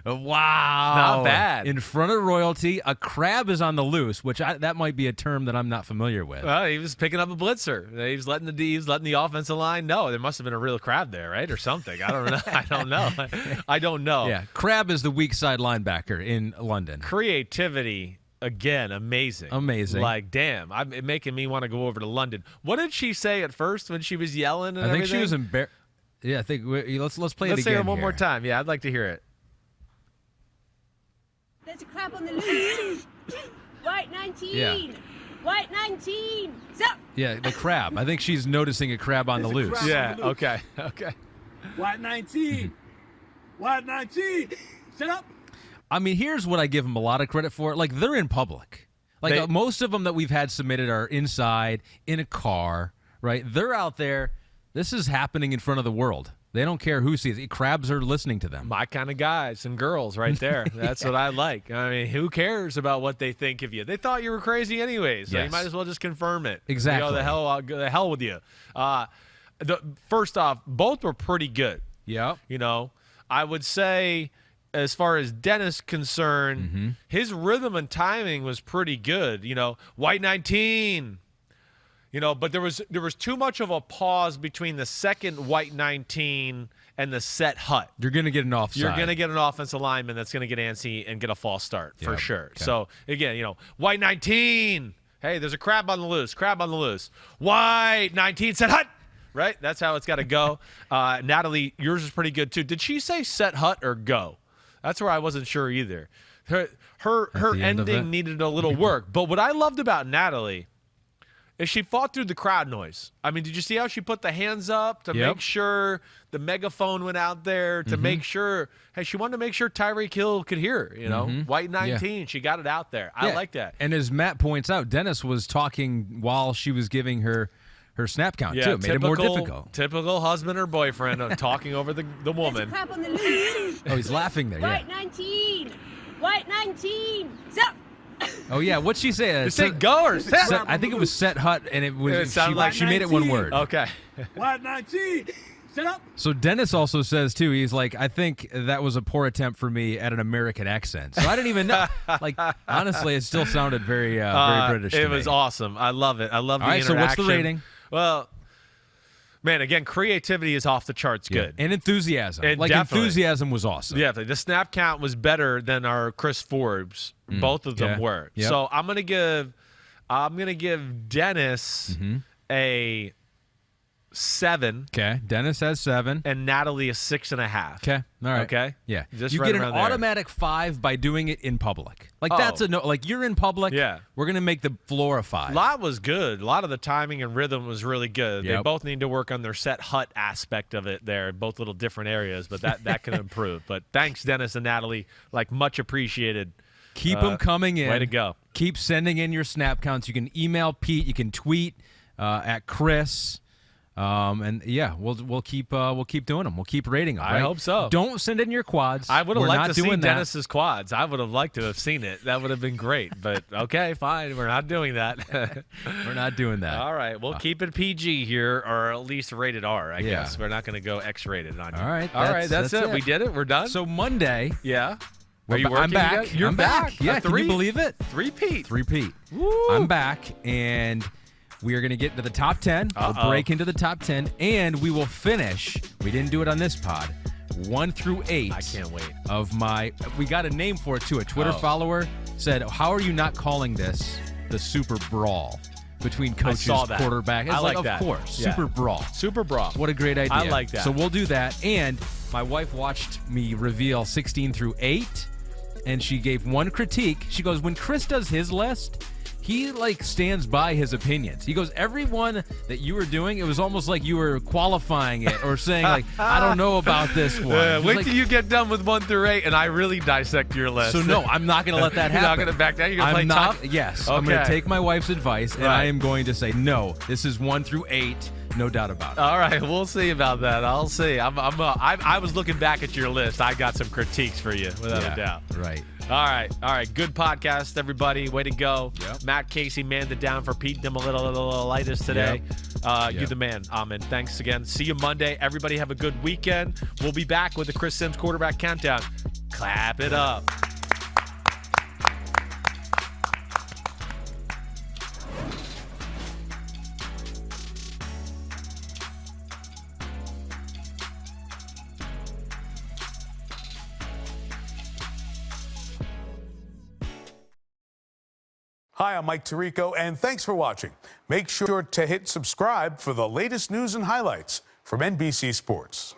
Wow. Not bad. In front of royalty, a crab is on the loose, which that might be a term that I'm not familiar with. Well, he was picking up a blitzer. He was letting the offensive line know. There must have been a real crab there, right? Or something. I don't know. I don't know. Yeah, crab is the weak side linebacker in London. Creativity. Again, amazing. Like, damn, it's making me want to go over to London. What did she say at first when she was yelling and I think everything? she was embarrassed. Yeah, I think let's play it again. Let's say it one here. more time. Yeah, I'd like to hear it. There's a crab on the loose. White 19. Yeah. White 19. Stop. Yeah, the crab. I think she's noticing a crab on the There's a loose. crab. Yeah. on the loose. Okay. White 19. White 19. Set up. I mean, here's what I give them a lot of credit for. Like, they're in public. Like, most of them that we've had submitted are inside, in a car, right? They're out there. This is happening in front of the world. They don't care who sees it. Crabs are listening to them. My kind of guys and girls right there. That's what I like. I mean, who cares about what they think of you? They thought you were crazy anyways, so you Yes. might as well just confirm it. Exactly. The hell with you. First off, both were pretty good. Yep. I would say, as far as Dennis concerned, Mm-hmm. his rhythm and timing was pretty good. White 19. But there was too much of a pause between the second White 19 and the set hut. You're going to get an offside. You're going to get an offensive lineman that's going to get antsy and get a false start for Yep. sure. Okay. So, again, White 19. Hey, there's a crab on the loose. Crab on the loose. White 19, set hut. Right? That's how it's got to go. Natalie, yours is pretty good, too. Did she say set hut or go? That's where I wasn't sure either. Her the end of it? ending needed a little work. But what I loved about Natalie is she fought through the crowd noise. I mean, did you see how she put the hands up to make sure the megaphone went out there to make sure, hey, she wanted to make sure Tyreek Hill could hear her, you know? White 19, she got it out there. I like that. And as Matt points out, Dennis was talking while she was giving her snap count, too. It made it more difficult. Typical husband or boyfriend of talking over the woman. Crap on the loose. Oh, he's laughing there, White 19. White 19. Zap. Oh, yeah. What'd she say? Say go or set? I think it was set hut, and it was. It sounded like she made it one word. Okay. White 19. Set up. So Dennis also says, too, he's like, I think that was a poor attempt for me at an American accent. So I didn't even know. Like, honestly, it still sounded very British to It me. was awesome. I love it. I love the interaction. So what's the rating? Well, man, again, creativity is off the charts good. And enthusiasm. Definitely. Enthusiasm was awesome. Yeah, the snap count was better than our Chris Forbes. Both of them were. Yep. So I'm gonna give Dennis a 7. Okay. Dennis has 7. And Natalie a 6.5. Okay. All right. Okay. Yeah. Just you right get an around there. automatic 5 by doing it in public. Like that's a no. Like you're in public. Yeah. We're gonna make the floor a 5. A lot was good. A lot of the timing and rhythm was really good. They Yep. both need to work on their set hut aspect of it there, both little different areas, but that can improve. But thanks, Dennis and Natalie. Like, much appreciated. Keep them coming in. Way to go. Keep sending in your snap counts. You can email Pete. You can tweet at Chris. And yeah, we'll keep doing them. We'll keep rating them. I right? hope so. Don't send in your quads. I would have We're liked not to see doing that. Dennis's quads. I would have liked to have seen it. That would have been great. But okay, fine. We're not doing that. We're not doing that. All right. We'll keep it PG here, or at least rated R, I guess. We're not going to go X-rated on you. All right. All right. That's it. We did it. We're done. So Monday. Yeah. Are you working? I'm back. Yet? You're I'm back. Yeah. Can you believe it? Three-peat. Woo. I'm back, and we are going to get into the top 10. We'll break into the top 10, and we will finish. We didn't do it on this pod. 1 through 8. I can't wait. We got a name for it, too. A Twitter follower said, how are you not calling this the Super Brawl between coaches, quarterback? It's I like of that. course. Yeah. Super Brawl. Super Brawl. What a great idea. I like that. So we'll do that. And my wife watched me reveal 16 through 8, and she gave one critique. She goes, when Chris does his list, he stands by his opinions. He goes, everyone that you were doing, it was almost like you were qualifying it or saying I don't know about this one. Wait till you get done with 1 through 8, and I really dissect your list. So no, I'm not going to let that happen. You're not going to back down. You're going to play tough. Yes, okay. I'm going to take my wife's advice, and I am going to say no. This is 1 through 8, no doubt about it. All right, we'll see about that. I'll see. I was looking back at your list. I got some critiques for you, without a doubt. Right. All right. Good podcast, everybody. Way to go. Yep. Matt Casey manned it down for Pete Dimalitolitis today. Yep. You're the man, Ahmed. Thanks again. See you Monday. Everybody have a good weekend. We'll be back with the Chris Sims quarterback countdown. Clap it up. Hi, I'm Mike Tirico, and thanks for watching. Make sure to hit subscribe for the latest news and highlights from NBC Sports.